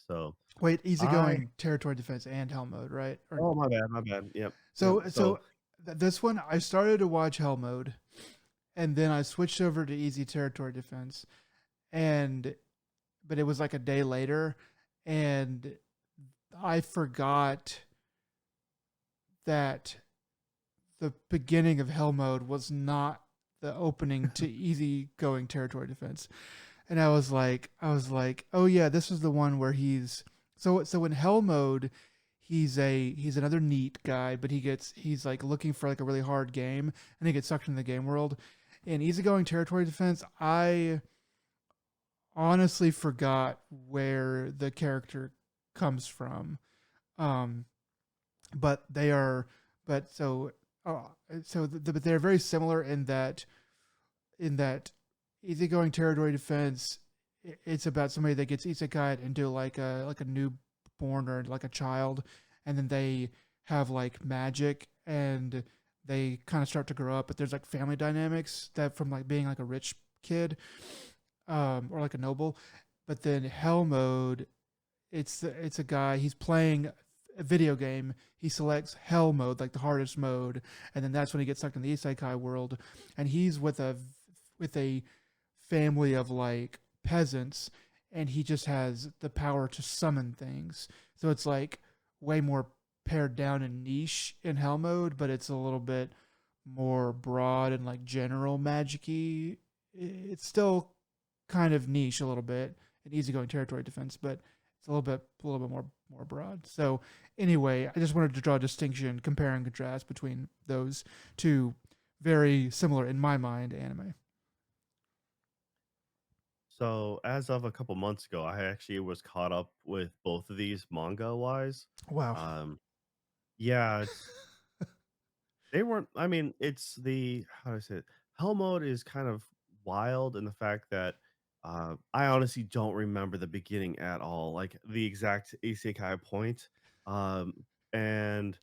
So Wait, I easygoing territory defense and hell mode, right? Or oh, my bad, my bad. Yep, yep. so So this one I started to watch hell mode, and then I switched over to easy territory defense, and but it was like a day later, and I forgot that the beginning of hell mode was not the opening to easy going territory defense. And I was like, oh yeah, this is the one where so in hell mode, he's another neat guy, but he's like looking for like a really hard game, and he gets sucked into the game world. In easygoing territory defense, I honestly forgot where the character comes from. Um, but they are, but so, uh, but they're very similar in that easygoing territory defense. It's about somebody that gets isekai into like a newborn or like a child, and then they have like magic and they kind of start to grow up. But there's like family dynamics that from like being like a rich kid, or like a noble. But then hell mode, it's a guy, he's playing a video game. He selects hell mode, like the hardest mode, and then that's when he gets stuck in the isekai world, and he's with a family of like peasants, and he just has the power to summon things. So it's like way more. pared down and niche in Hell mode, but it's a little bit more broad and like general magicy. It's still kind of niche a little bit, an easygoing territory defense, but it's a little bit more broad. So anyway, I just wanted to draw a distinction, compare and contrast between those two very similar in my mind anime. So, as of a couple months ago, I actually was caught up with both of these manga-wise. Wow. Um, yeah, they weren't I mean, it's the how do I say it? Hell mode is kind of wild in the fact that, I honestly don't remember the beginning at all, like, the exact isekai point, and,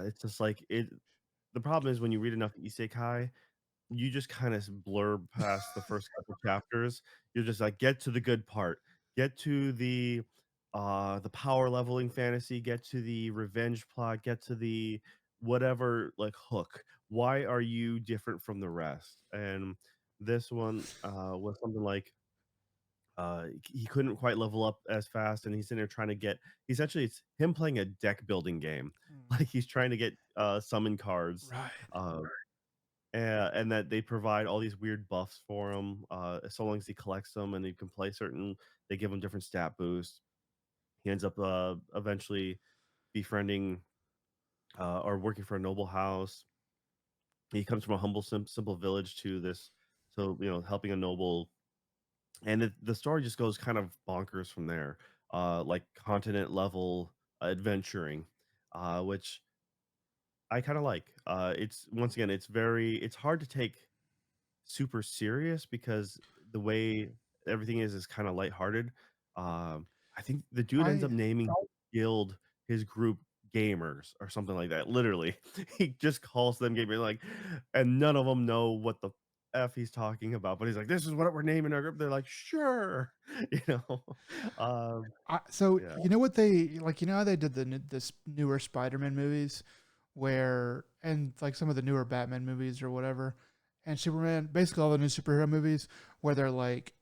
it's just like the problem is when you read enough isekai, you just kinda blur past the first couple chapters. You're just like, "Get to the good part. Get to the power leveling fantasy, get to the revenge plot, get to the whatever, like, hook. Why are you different from the rest?" And this one, was something like, he couldn't quite level up as fast, and he's in there trying to get essentially, it's him playing a deck building game. Mm. Like, he's trying to get, summon cards, Right. uh and that they provide all these weird buffs for him, so long as he collects them and he can play certain they give him different stat boosts. He ends up, eventually befriending, or working for a noble house. He comes from a humble, simple village to this so, helping a noble and the story just goes kind of bonkers from there, like continent level adventuring, which I kinda like. It's once again, it's hard to take super serious because the way everything is kinda lighthearted. I think the dude ends up I naming his guild, his group gamers or something like that, literally. He just calls them gamer, like and none of them know what the F he's talking about, but he's like, "This is what we're naming our group." They're like, "Sure." You know? Um, so yeah. you know what they like, you know how they did this newer Spider-Man movies where and like some of the newer Batman movies or whatever and Superman, basically all the new superhero movies where they're like,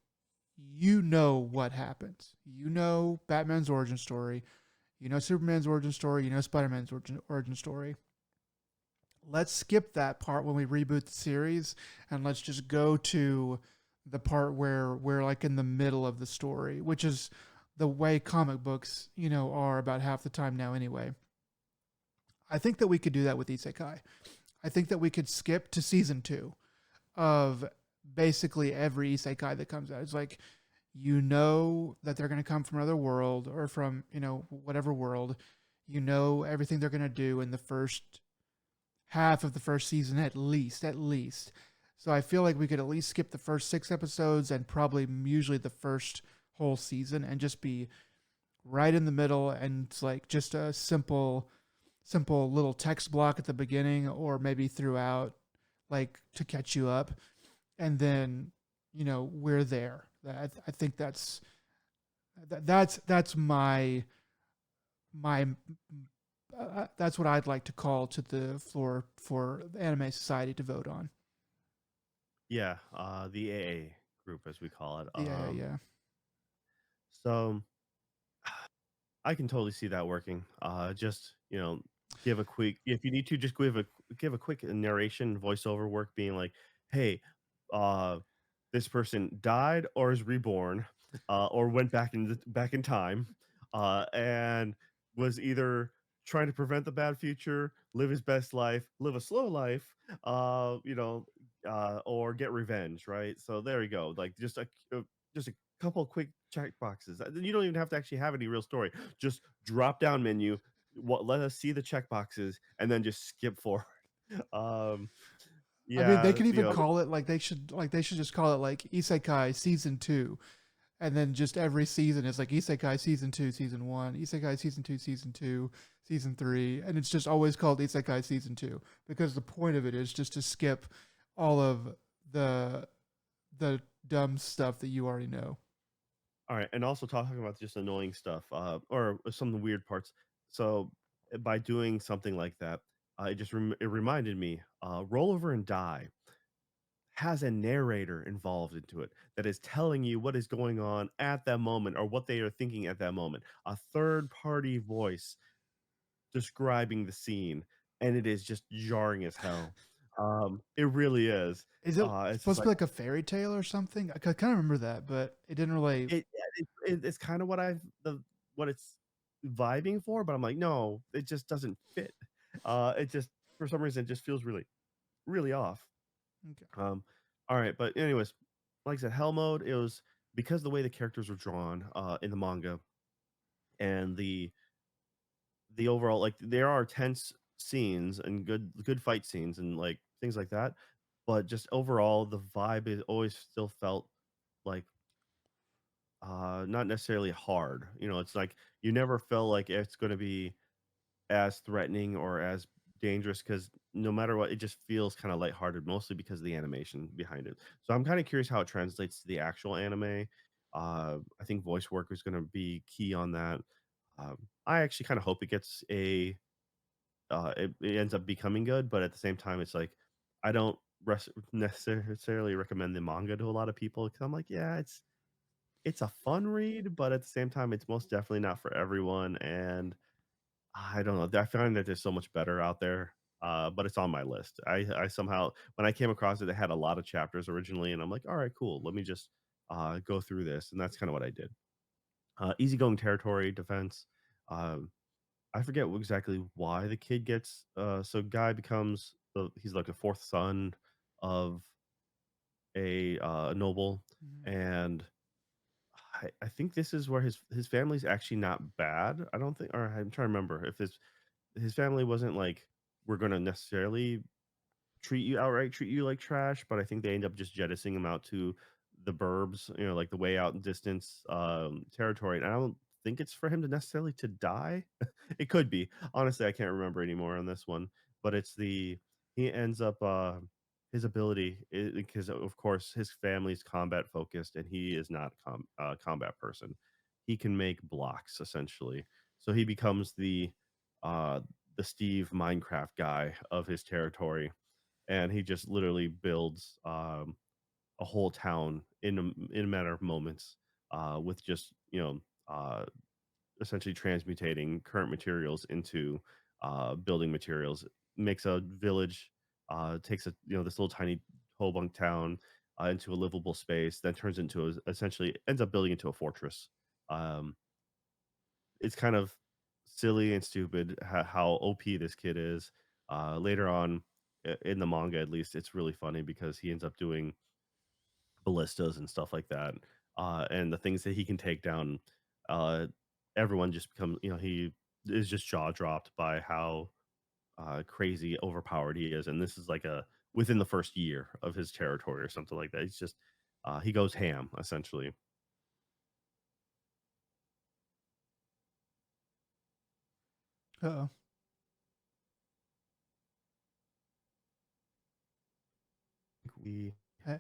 you know what happens. You know Batman's origin story, you know Superman's origin story, you know Spider-Man's origin story. Let's skip that part when we reboot the series and let's just go to the part where we're like in the middle of the story, which is the way comic books, are about half the time now anyway. I think that we could do that with Isekai. I think that we could skip to season 2 of basically every Isekai that comes out. It's like you know that they're going to come from another world or from, whatever world. You know everything they're going to do in the first half of the first season at least. So I feel like we could at least skip the first 6 episodes and probably usually the first whole season and just be right in the middle and it's like just a simple little text block at the beginning or maybe throughout like to catch you up and then we're there. I think that's my that's what I'd like to call to the floor for the Anime Society to vote on. Yeah, the AA group, as we call it. Yeah, yeah. So I can totally see that working. Just, give a quick if you need to just give a quick narration voiceover work being like, "Hey, uh, this person died or is reborn, or went back in time, and was either trying to prevent the bad future, live his best life, live a slow life, or get revenge," right? So there you go. Like just a couple of quick check boxes. You don't even have to actually have any real story. Just drop down menu, let us see the check boxes, and then just skip forward. Um, I mean, they yeah, could even call it like they should just call it like Isekai season 2 and then just every season is like Isekai season 2 season 1, Isekai season 2 season 2, season 3 and it's just always called Isekai season 2 because the point of it is just to skip all of the the dumb stuff that you already know. all right, and also talking about just annoying stuff, or some of the weird parts. So, by doing something like that, it reminded me, Roll Over and Die has a narrator involved into it that is telling you what is going on at that moment or what they are thinking at that moment. A third party voice. describing the scene, and it is just jarring as hell. It really is. Is it It's just supposed to like be like a fairy tale or something? I kind of remember that, but it didn't really. it's kind of what it's vibing for, but I'm like, no, it just doesn't fit. It just for some reason it just feels really off. Okay. Um, all right, but anyways, like I said, Hell Mode, it was because the way the characters were drawn in the manga and the overall like there are tense scenes and good fight scenes and like things like that, but just overall the vibe is always still felt like not necessarily hard. You know, it's like you never feel like it's going to be as threatening or as dangerous because no matter what, it just feels kind of lighthearted, mostly because of the animation behind it. So I'm kind of curious how it translates to the actual anime. I think voice work is going to be key on that. I actually kind of hope it gets it ends up becoming good, but at the same time, it's like I don't necessarily recommend the manga to a lot of people because I'm like, yeah, it's a fun read, but at the same time, it's most definitely not for everyone, and I don't know, I find that there's so much better out there, but it's on my list. I somehow when I came across it, it had a lot of chapters originally, and I'm like, "Alright, cool, let me just, go through this," and that's kinda what I did. Easygoing territory defense, um, I forget exactly why the kid gets, so Guy becomes he's like the 4th son of a noble, Mhm. and I think this is where his family's actually not bad. I don't think or I'm trying to remember if his family wasn't like, "We're gonna necessarily treat you like trash," but I think they end up just jettisoning him out to the burbs, you know, like the way out in distance, territory, and I don't think it's for him to necessarily to die. It could be. Honestly, I can't remember anymore on this one, but it's the he ends up, his ability because of course his family's combat focused and he is not a combat person. He can make blocks essentially. So he becomes uh, the Steve Minecraft guy of his territory, and he just literally builds a whole town in a matter of moments with just essentially transmutating current materials into building materials. Makes a village, takes this little tiny Hobunk town into a livable space, then turns into essentially ends up building into a fortress. Um, it's kind of silly and stupid how OP this kid is. Later on in the manga, at least, it's really funny because he ends up doing ballistas and stuff like that, and the things that he can take down. Uh, Everyone just becomes, he is just jaw dropped by how crazy overpowered he is, and this is like a within the first year of his territory or something like that. He's just he goes ham essentially. Uh-oh. We Eh,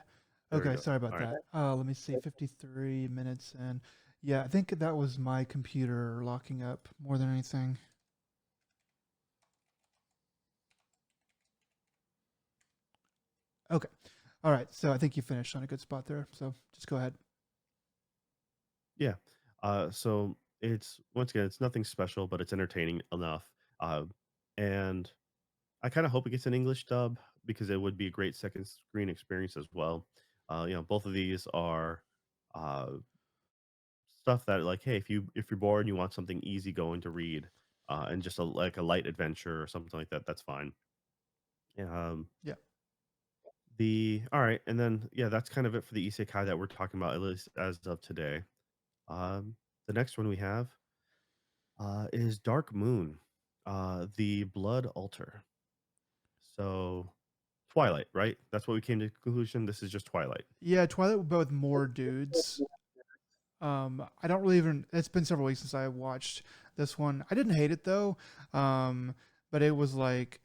There we Okay, go. sorry about All right. that. Let me see, 53 minutes in. Yeah, I think that was my computer locking up more than anything. Okay. All right. So I think you finished on a good spot there. So just go ahead. Yeah. So it's once again, it's nothing special, but it's entertaining enough. And I kind of hope it gets an English dub because it would be a great second screen experience as well. Both of these are uh, stuff that like, hey, if you're bored and you want something easy going to read, and just like a light adventure or something like that, that's fine. Yeah, Yeah. the all right, and then yeah, that's kind of it for the isekai that we're talking about at least as of today. Um, the next one we have is Dark Moon, the Blood Altar. So Twilight, right? That's what we came to the conclusion. This is just Twilight. Yeah, Twilight, but with more dudes. I don't really even. It's been several weeks since I watched this one. I didn't hate it though, um, but it was like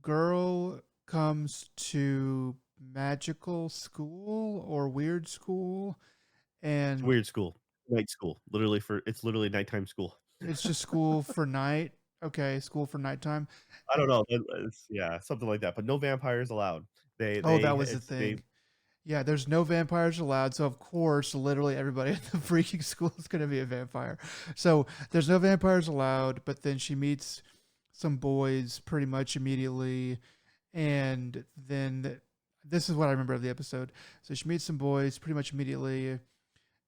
girl comes to magical school or weird school, It's and weird school, night school. It's literally nighttime school. it's just school for night. Okay, school for nighttime. I don't know. Yeah, something like that. But no vampires allowed. Oh, that was the It's they thing. Yeah, there's no vampires allowed, so of course, literally everybody at the freaking school is going to be a vampire. So there's no vampires allowed, but then she meets. some boys pretty much immediately, and then this is what I remember of the episode. So she meets some boys pretty much immediately.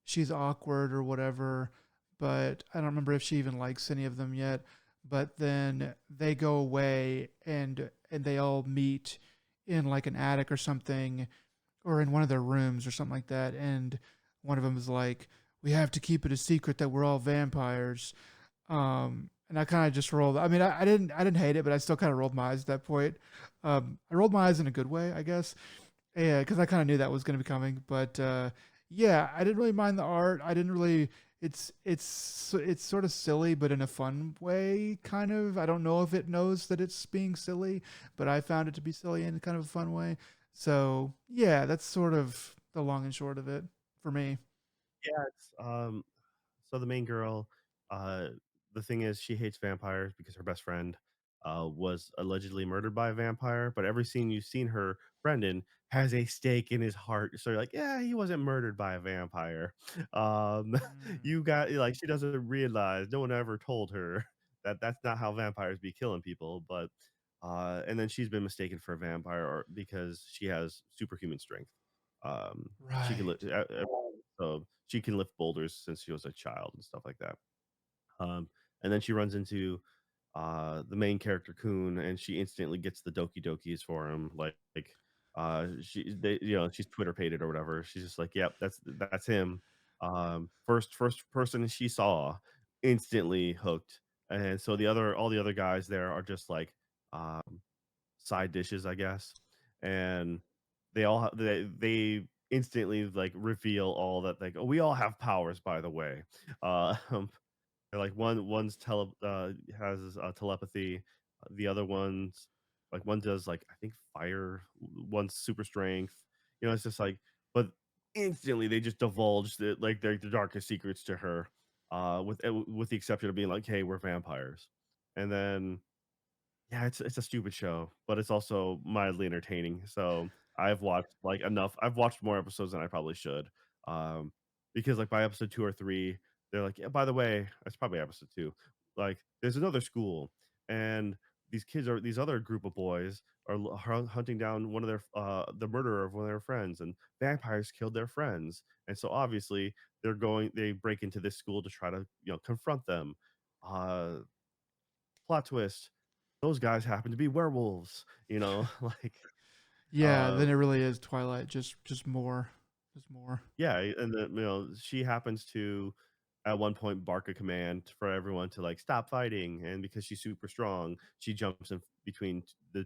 She's awkward or whatever, but I don't remember if she even likes any of them yet. But then they go away and they all meet in like an attic or something, or in one of their rooms or something like that. And one of them is like, "We have to keep it a secret that we're all vampires." And I kind of just rolled. I mean, I didn't hate it, but I still kind of rolled my eyes at that point. I rolled my eyes in a good way, I guess. Yeah, because I kind of knew that was going to be coming. But yeah, I didn't really mind the art. I didn't really. It's sort of silly, but in a fun way, kind of. I don't know if it knows that it's being silly, but I found it to be silly in kind of a fun way. So yeah, that's sort of the long and short of it for me. Yeah, so the main girl, uh, the thing is she hates vampires because her best friend, was allegedly murdered by a vampire, but every scene you've seen her, Brendan, has a stake in his heart, so you're like, "Yeah, he wasn't murdered by a vampire." Mm, You got like, she doesn't realize, no one ever told her that that's not how vampires be killing people, but, and then she's been mistaken for a vampire or because she has superhuman strength. She can li right. so she can lift boulders since she was a child and stuff like that. And then she runs into the main character Coon, and she instantly gets the Doki Dokis for him. She's Twitter pated or whatever. She's just like, "Yep, that's him." First person she saw, instantly hooked. And so all the other guys there are just like um, side dishes, I guess. And they instantly like reveal all that like, oh, we all have powers, by the way. Um, like has telepathy, the other one's like one does like I think fire, one's super strength. It's just like, but instantly they just divulge like their darkest secrets to her, with the exception of being like, hey, we're vampires, and then yeah, it's a stupid show, but it's also mildly entertaining. So I've watched more episodes than I probably should. Um, because like by episode 2 or 3, they're like, "Yeah, by the way," it's probably episode 2. Like, there's another school, and these other group of boys are hunting down one of the murderer of one of their friends, and vampires killed their friends. And so obviously they break into this school to try to, confront them. Uh Plot twist, those guys happen to be werewolves, like, Yeah, then uh it really is Twilight, just more, just more. yeah, and then, she happens to, at one point, bark a command for everyone to, like, stop fighting, and because she's super strong, she jumps in between the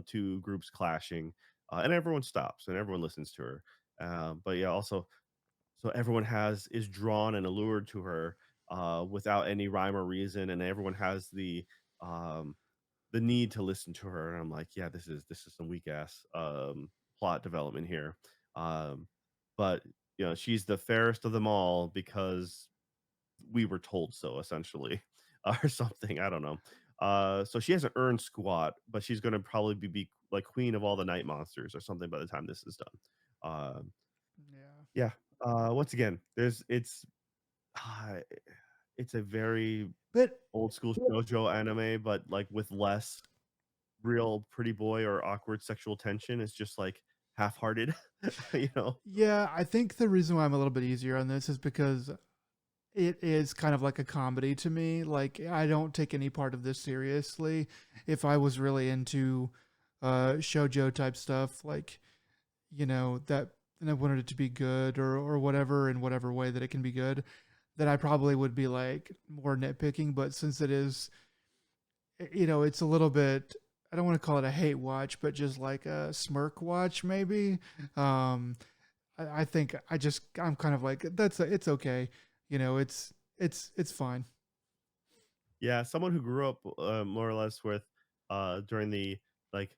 2 groups clashing, and everyone stops, and everyone listens to her, but yeah, also so everyone has is drawn and allured to her, without any rhyme or reason, and everyone has um the need to listen to her, and I'm like, "Yeah, this is some weak ass, plot development here." Um, but, she's the fairest of them all because we were told so, essentially, or something, I don't know. So she hasn't earned squat, but she's gonna probably be, like, queen of all the night monsters or something by the time this is done. Um, Yeah. yeah, once again, uh, it's a very But old school shoujo anime, but, like, with less real pretty boy or awkward sexual tension. Is just like half-hearted, you know? yeah, I think the reason why I'm a little bit easier on this is because it is kind of like a comedy to me. Like I don't take any part of this seriously. If I was really into shojo type stuff, like that, and I wanted it to be good or whatever in whatever way that it can be good, then I probably would be like more nitpicking. But since it is, it's a little bit. I don't want to call it a hate watch, but just like a smirk watch, maybe. Um, I think I'm kind of like it's okay. It's fine. Yeah, someone who grew up, more or less with, during the, like,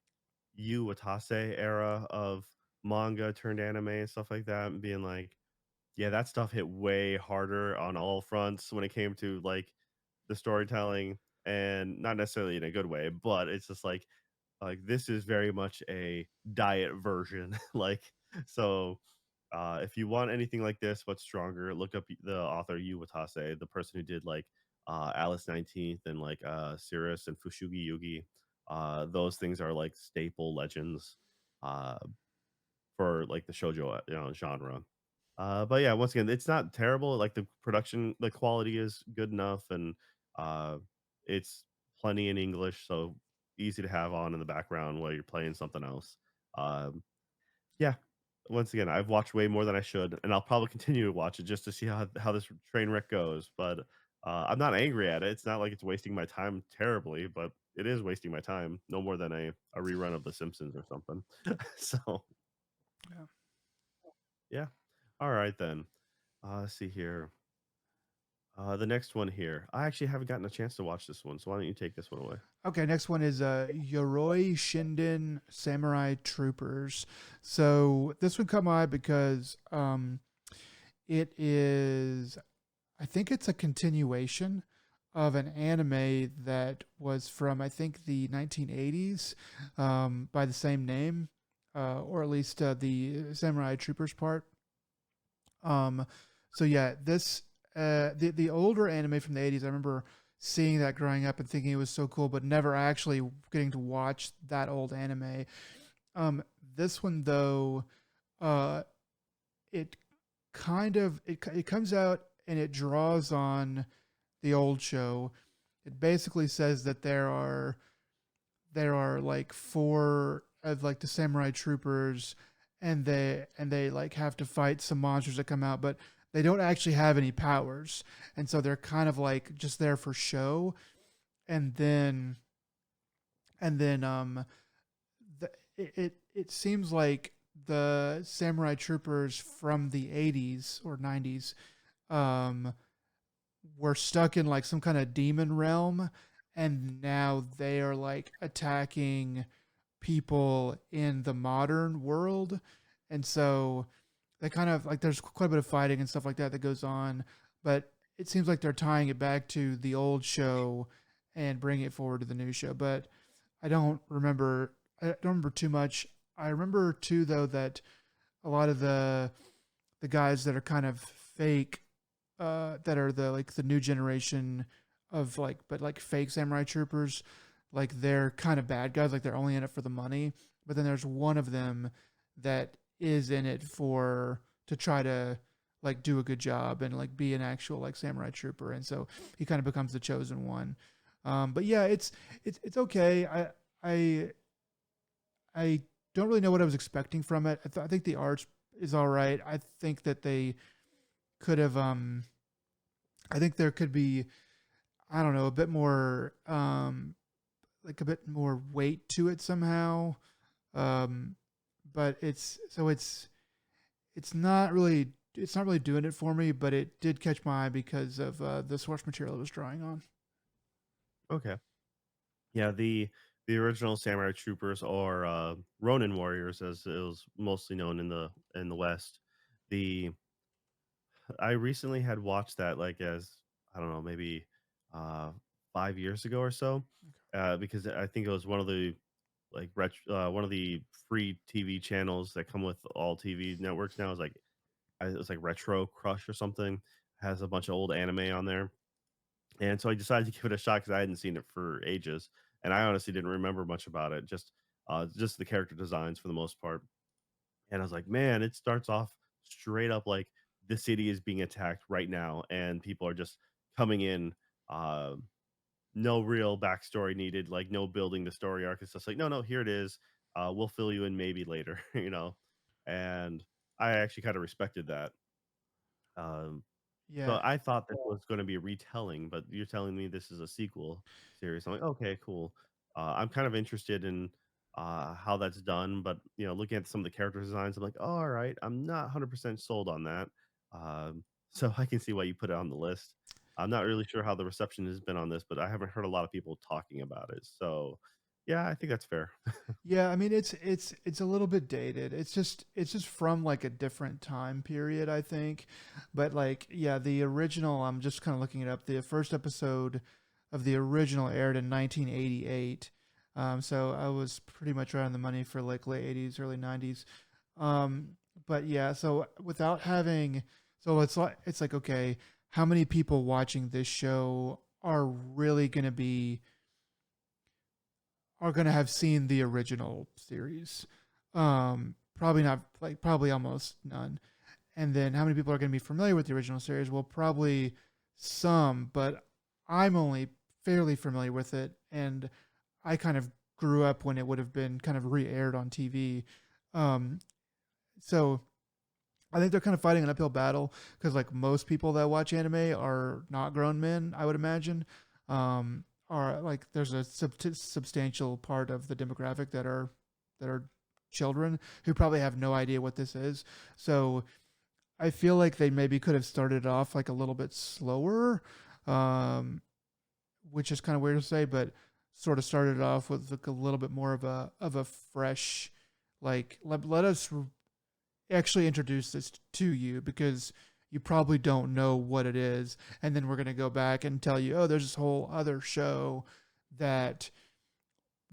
Yu Watase era of manga turned anime and stuff like that, and being like, yeah, that stuff hit way harder on all fronts when it came to, like, the storytelling, and not necessarily in a good way, but it's just like, this is very much a diet version, like, so, if you want anything like this but stronger, look up the author Yu Watase, the person who did, like, Alice 19th and like Cirrus and Fushugi Yugi. Those things are like staple legends uh, for like the shoujo genre. But yeah, once again, it's not terrible. Like the production, the quality is good enough, and uh, it's plenty in English, so easy to have on in the background while you're playing something else. Um, yeah, once again, I've watched way more than I should, and I'll probably continue to watch it just to see how this train wreck goes. But I'm not angry at it. It's not like it's wasting my time terribly, but it is wasting my time no more than a rerun of The Simpsons or something. So Yeah. yeah, all right then. Let's see here. The next one here. I actually haven't gotten a chance to watch this one, so why don't you take this one away? Okay, next one is Yoroi Shinden Samurai Troopers. So this one caught my eye because it is, I think it's a continuation of an anime that was from, I think, the 1980s by the same name, or at least the Samurai Troopers part. Um, so yeah, this the older anime from the 80s, I remember seeing that growing up and thinking it was so cool, but never actually getting to watch that old anime. This one though, uh, it it comes out and it draws on the old show. It basically says that there are like four of like the samurai troopers, and they like have to fight some monsters that come out, but they don't actually have any powers, and so they're kind of like just there for show. And then it seems like the samurai troopers from the 80s or 90s um were stuck in like some kind of demon realm, and now they are like attacking people in the modern world. And so they kind of like there's quite a bit of fighting and stuff like that that goes on, but it seems like they're tying it back to the old show and bringing it forward to the new show. But I don't remember too much. I remember too though that a lot of the guys that are kind of fake, that are the like the new generation of like, but like fake samurai troopers, like they're kind of bad guys, like they're only in it for the money. But then there's one of them that is in it for to try to like do a good job and like be an actual like samurai trooper, and so he kind of becomes the chosen one. But yeah, it's okay. I I don't really know what I was expecting from it. I think the art is all right. I think that they could have I think there could be, I don't know, a bit more like a bit more weight to it somehow. Um but it's not really doing it for me, but it did catch my eye because of the source material it was drawing on. Okay. Yeah, the original Samurai Troopers or Ronin Warriors, as it was mostly known in the West. The I recently had watched that like as I don't know, maybe uh 5 years ago or so. Because I think it was one of the one of the free TV channels that come with all TV networks now is like it's like Retro Crush or something. Has a bunch of old anime on there. And so I decided to give it a shot because I hadn't seen it for ages, and I honestly didn't remember much about it. Just the character designs for the most part. And I was like, man, it starts off straight up like the city is being attacked right now, and people are just coming in. Uh, no real backstory needed, like no building the story arc. It's just like, no, no, here it is. We'll fill you in maybe later, you know. And I actually kind of respected that. Um, so Yeah. I thought this was gonna be a retelling, but you're telling me this is a sequel series. I'm like, "Okay, cool." I'm kind of interested in, how that's done, but, looking at some of the character designs, I'm like, "Oh, alright." I'm not 100% sold on that. So I can see why you put it on the list. I'm not really sure how the reception has been on this, but I haven't heard a lot of people talking about it. So, yeah, I think that's fair. Yeah, I mean it's a little bit dated. It's just from like a different time period, I think. But like yeah, the original, I'm just kind of looking it up. The first episode of the original aired in 1988. So I was pretty much right on the money for like late 80s, early 90s. Um, but yeah, so without having, so it's like okay, how many people watching this show are really going to be are going to have seen the original series. Probably not, like probably almost none. And then how many people are going to be familiar with the original series? Well, probably some, but I'm only fairly familiar with it, and I kind of grew up when it would have been kind of re-aired on TV. Um, so I think they're kind of fighting an uphill battle because like most people that watch anime are not grown men, I would imagine. Are like there's a substantial part of the demographic that are children who probably have no idea what this is. So I feel like they maybe could have started off like a little bit slower, um, which is kind of weird to say, but sort of started off with like a little bit more of a fresh, like let us actually introduce this to you because you probably don't know what it is, and then we're gonna go back and tell you, oh, there's this whole other show that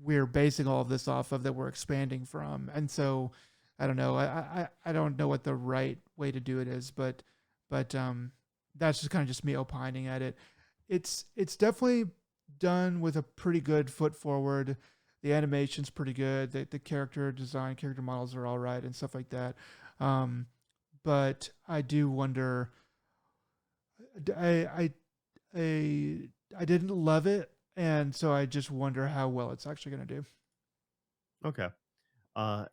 we're basing all of this off of that we're expanding from. And so I don't know. I don't know what the right way to do it is, but that's just kind of just me opining at it. It's definitely done with a pretty good foot forward. The animation's pretty good. The character design, character models are all right and stuff like that. Um, but I do wonder. I I I I didn't love it, and so I just wonder how well it's actually going to do. Okay.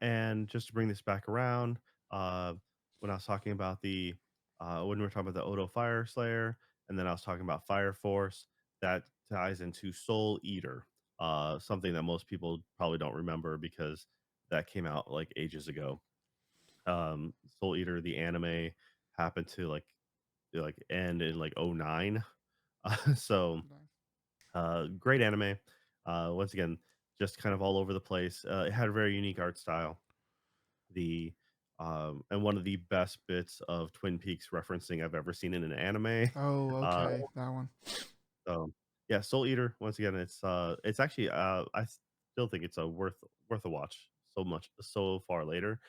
And just to bring this back around, uh, when I was talking about when we were talking about the Odo Fire Slayer, and then I was talking about Fire Force, that ties into Soul Eater, something that most people probably don't remember because that came out like ages ago. Soul Eater, the anime, happened to like end in like '09. So great anime. Once again, just kind of all over the place. It had a very unique art style. The And one of the best bits of Twin Peaks referencing I've ever seen in an anime. Oh, Uh, okay, that one. so yeah, Soul Eater. Once again, it's actually I still think it's a worth a watch. So far later,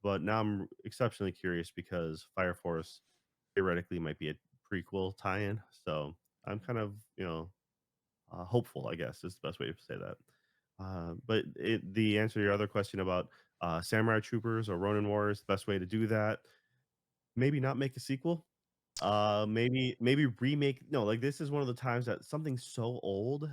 but now I'm exceptionally curious because Fire Force theoretically might be a prequel tie-in. So I'm kind of hopeful. I guess is the best way to say that. The answer to your other question about Samurai Troopers or Ronin Wars, the best way to do that, maybe not make a sequel. Maybe remake. No, like this is one of the times that something's so old.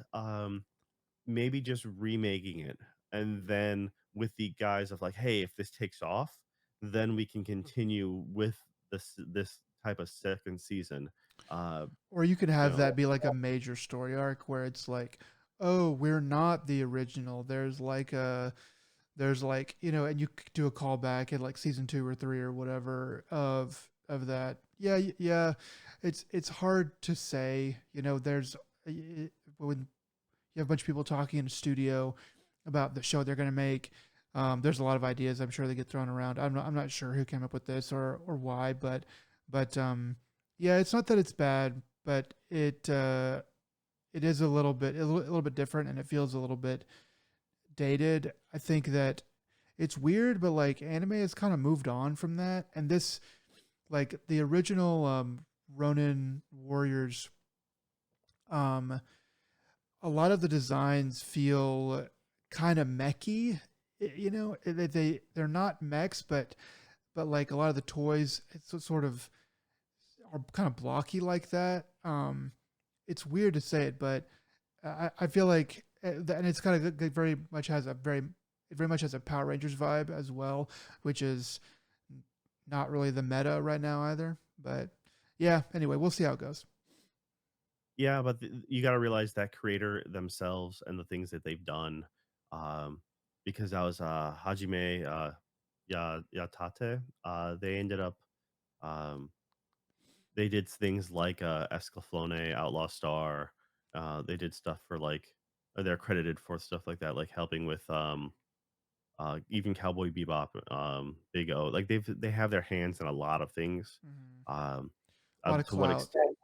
Maybe just remaking it, and then with the guise of like, hey, if this takes off, then we can continue with this type of second season. Uh, Or you could you have know, that be like a major story arc where it's like, oh, we're not the original. There's like and you could do a callback in like season 2 or 3 or whatever of that. Yeah, yeah. It's hard to say. There's when you have a bunch of people talking in a studio about the show they're going to make. There's a lot of ideas I'm sure they get thrown around. I'm not sure who came up with this or why, but yeah, it's not that it's bad, but it is a little bit different, and it feels a little bit dated. I think that it's weird, but like anime has kind of moved on from that, and this like the original Ronin Warriors, um, a lot of the designs feel kind of mechy. They're not mechs, but like a lot of the toys, it's sort of are kind of blocky like that. It's weird to say it, but I feel like, and it's kind of very much has a very it very much has a Power Rangers vibe as well, which is not really the meta right now either. But yeah, anyway, we'll see how it goes. yeah, but you got to realize that creator themselves and the things that they've done, um, because that was Hajime Yatate. They ended up um, they did things like Escaflowne, Outlaw Star. They did stuff for they're credited for stuff like that, like helping with even Cowboy Bebop, Big O. Like they have their hands in a lot of things. Mhm. Um, A lot of to what clout. extent?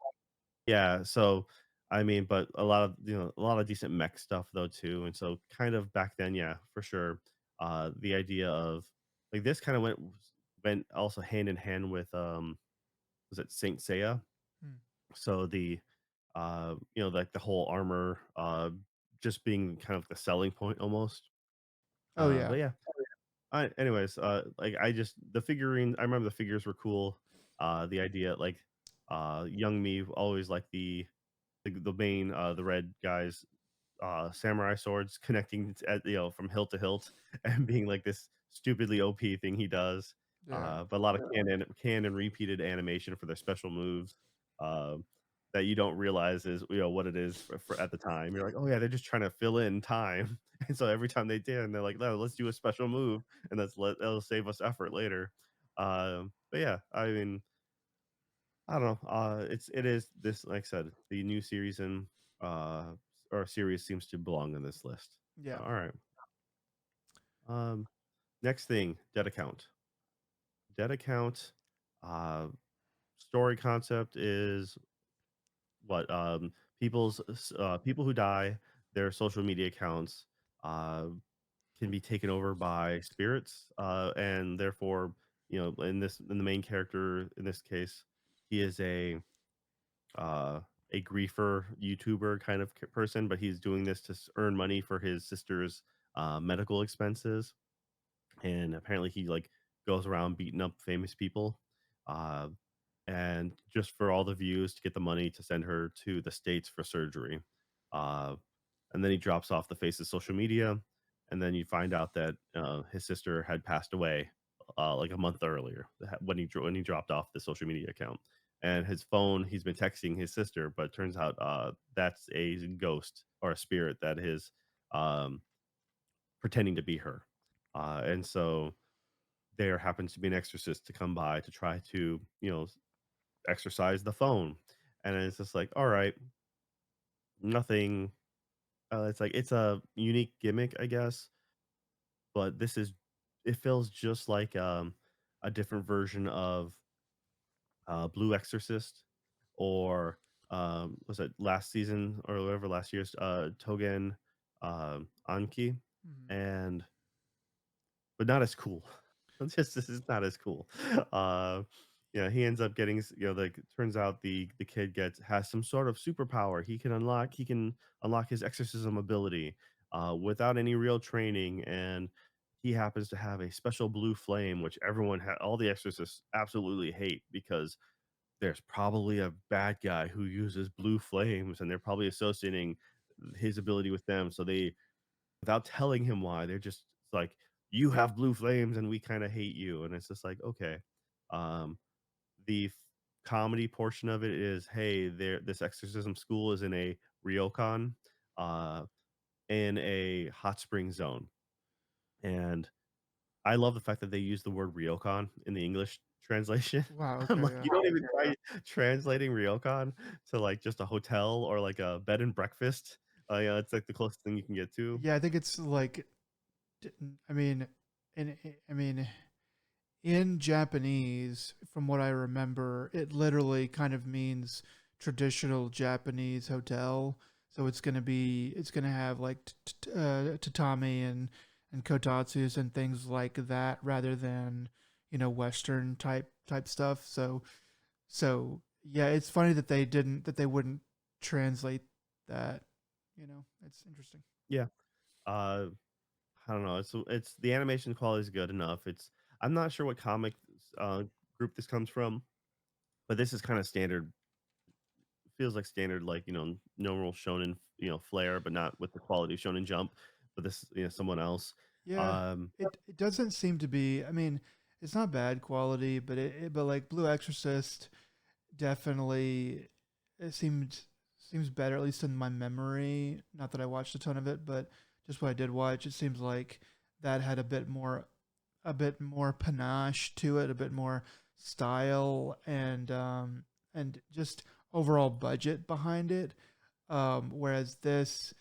Yeah, so, I mean, but a lot of decent mech stuff though too, and so kind of back then, yeah, for sure, the idea of like, this kinda went also hand in hand with, was it Saint Seiya? Hmm. So like the whole armor, just being kind of the selling point almost. Oh But yeah. yeah, anyways, like I just the figurine. I remember the figures were cool. The idea, like, young me always like the main, the red guys, samurai swords connecting from hilt to hilt and being like this stupidly OP thing he does. Yeah. But a lot of canon repeated animation for their special moves, um, that you don't realize is what it is for at the time. You're like, oh yeah, they're just trying to fill in time, and so every time they did, and they're like, no, let's do a special move, and that'll save us effort later. But yeah, I mean, I don't know. It is this, like I said, the new series in uh or series seems to belong in this list. Yeah. All right. Um Next thing, dead account. Dead account uh story concept is what people who die, their social media accounts uh can be taken over by spirits, and therefore, in the main character in this case, he is uh, a griefer YouTuber kind of person, but he's doing this to earn money for his sister's medical expenses. And apparently, he like goes around beating up famous people, uh, and just for all the views to get the money to send her to the states for surgery. Uh, and then he drops off the face of social media, and then you find out that his sister had passed away like a month earlier when he dropped off the social media account. And his phone, he's been texting his sister, but it turns out that's a ghost or a spirit that is um, pretending to be her. And so there happens to be an exorcist to come by to try to exorcise the phone. And it's just like, all right, nothing. It's like it's a unique gimmick, I guess, but it feels just like a different version of Blue Exorcist, or was it last season or whatever last year's Togen Anki, Mhm. and but not as cool. This is not as cool. Uh, yeah, he ends up getting like turns out the kid gets has some sort of superpower. He can unlock his exorcism ability without any real training, and he happens to have a special blue flame, which all the exorcists absolutely hate because there's probably a bad guy who uses blue flames, and they're probably associating his ability with them. So they, without telling him why, they're just like, "You have blue flames, and we kind of hate you." And it's just like, okay. Um, the comedy portion of it is, hey, this exorcism school is in a ryokan, uh, in a hot spring zone, and I love the fact that they use the word ryokan in the English translation. Wow. I'm Okay. like, Yeah. you don't even try translating ryokan to like just a hotel or like a bed and breakfast. Yeah, it's like the closest thing you can get to. Yeah. I think it's like, I mean, I mean, in Japanese, from what I remember, it literally kind of means traditional Japanese hotel. So it's gonna have like tatami and kotatsus and things like that, rather than Western type stuff. So yeah, it's funny that they wouldn't translate that. It's interesting. Yeah. Uh, I don't know. It's the animation quality is good enough. I'm not sure what comic group this comes from, but this is kind of standard. Feels like standard, like normal shonen, flair, but not with the quality of Shonen Jump. But this, someone else. Yeah, Um, it doesn't seem to be. I mean, it's not bad quality, but like Blue Exorcist definitely it seems better, at least in my memory. Not that I watched a ton of it, but just what I did watch, it seems like that had a bit more panache to it, a bit more style, and just overall budget behind it. Whereas this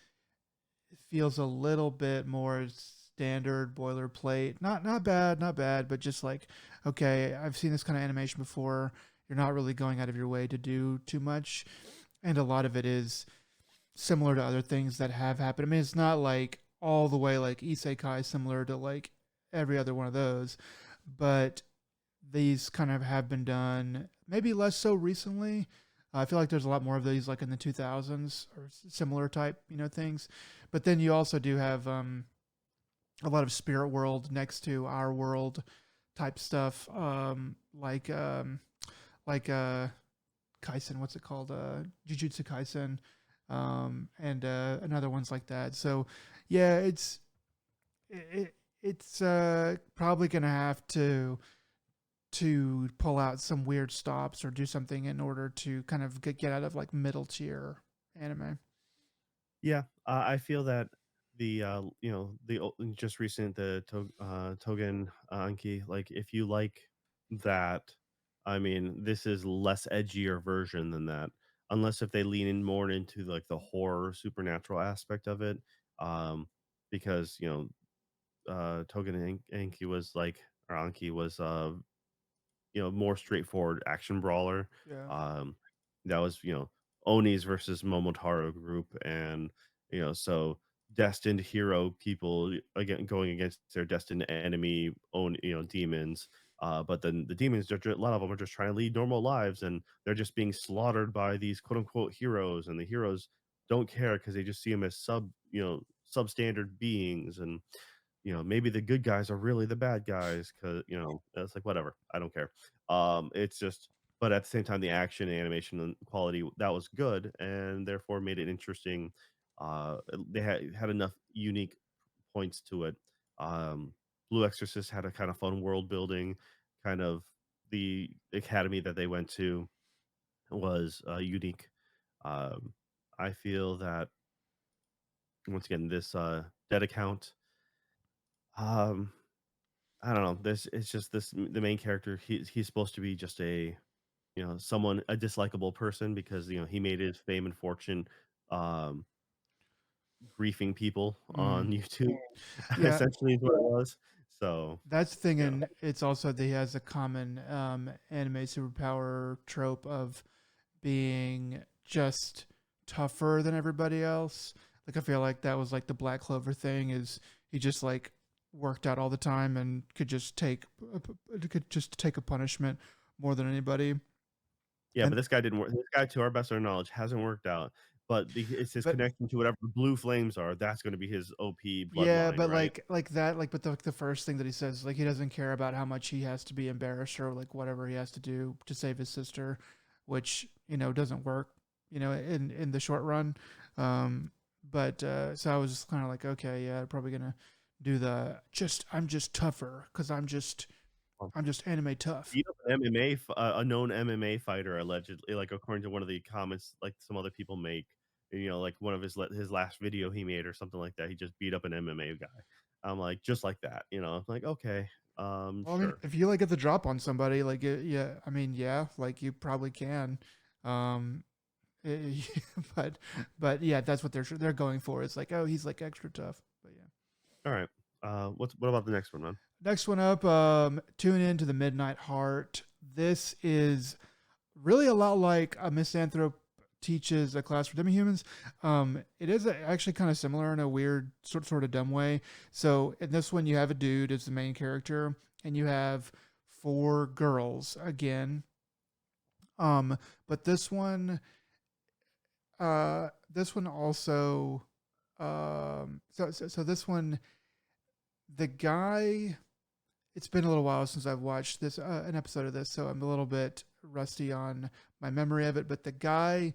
feels a little bit more standard boilerplate. Not bad, not bad, but just like, okay, I've seen this kind of animation before. You're not really going out of your way to do too much, and a lot of it is similar to other things that have happened. I mean, it's not like all the way like isekai similar to like every other one of those, but these kind of have been done maybe less so recently, I feel like there's a lot more of these like in the 2000s or similar type, things. But then you also do have a lot of spirit world next to our world type stuff, like Kaisen. What's it called? Jujutsu Kaisen, and another ones like that. So yeah, it's probably gonna have to pull out some weird stops or do something in order to kind of get out of like middle tier anime. Yeah, I feel that just recent Togen Anki, like, if you like that, I mean, this is less edgier version than that, unless if they lean in more into, like, the horror supernatural aspect of it, um, because, Togen Anki was like or Anki was, more straightforward action brawler. Yeah. Um, that was, Oni's versus Momotaro group, and so destined hero people again going against their destined enemy own demons. But then the demons, a lot of them are just trying to lead normal lives, and they're just being slaughtered by these quote unquote heroes, and the heroes don't care because they just see them as substandard beings, and maybe the good guys are really the bad guys because it's like whatever, I don't care. It's just, but at the same time, the action, and animation, and quality that was good, and therefore made it interesting. They had enough unique points to it. Um, Blue Exorcist had a kind of fun world building, kind of the academy that they went to was unique. Um, I feel that once again, this dead account. Um, I don't know. This it's just the main character. He's supposed to be just a dislikable person because he made his fame and fortune um griefing people Mm. on YouTube. Yeah, Essentially is what it was. So that's the thing, you know, and it's also that he has a common anime superpower trope of being just tougher than everybody else. Like I feel like that was like the Black Clover thing is he just like worked out all the time and could just take a punishment more than anybody. yeah, but And this guy didn't work. This guy, to our best of our knowledge, hasn't worked out. But it's his but connection to whatever blue flames are. That's going to be his OP yeah, bloodline, but right? like that, like, but the first thing that he says, like, he doesn't care about how much he has to be embarrassed or like whatever he has to do to save his sister, which doesn't work, in the short run. Um, but so I was just kind of like, okay, yeah, probably gonna do the just I'm just tougher because I'm just anime tough. Beat up an a known MMA fighter allegedly, like according to one of the comments, like some other people make. Like one of his last video he made or something like that. He just beat up an MMA guy. I'm like, just like that. I'm like, okay, Well, I mean, sure, if you like get the drop on somebody, like, yeah, I mean, yeah, like you probably can. Um, Eh, but yeah, that's what they're going for. It's like, oh, he's like extra tough. But yeah. all right. What about the next one, man? Next one up, tune in to the Midnight Heart. This is really a lot like a misanthrope teaches a class for demi-humans. It is actually kind of similar in a weird sort of dumb way. So in this one, you have a dude as the main character, and you have four girls again. But this one also so this one, the guy, it's been a little while since I've watched this an episode of this, so I'm a little bit rusty on my memory of it, but the guy,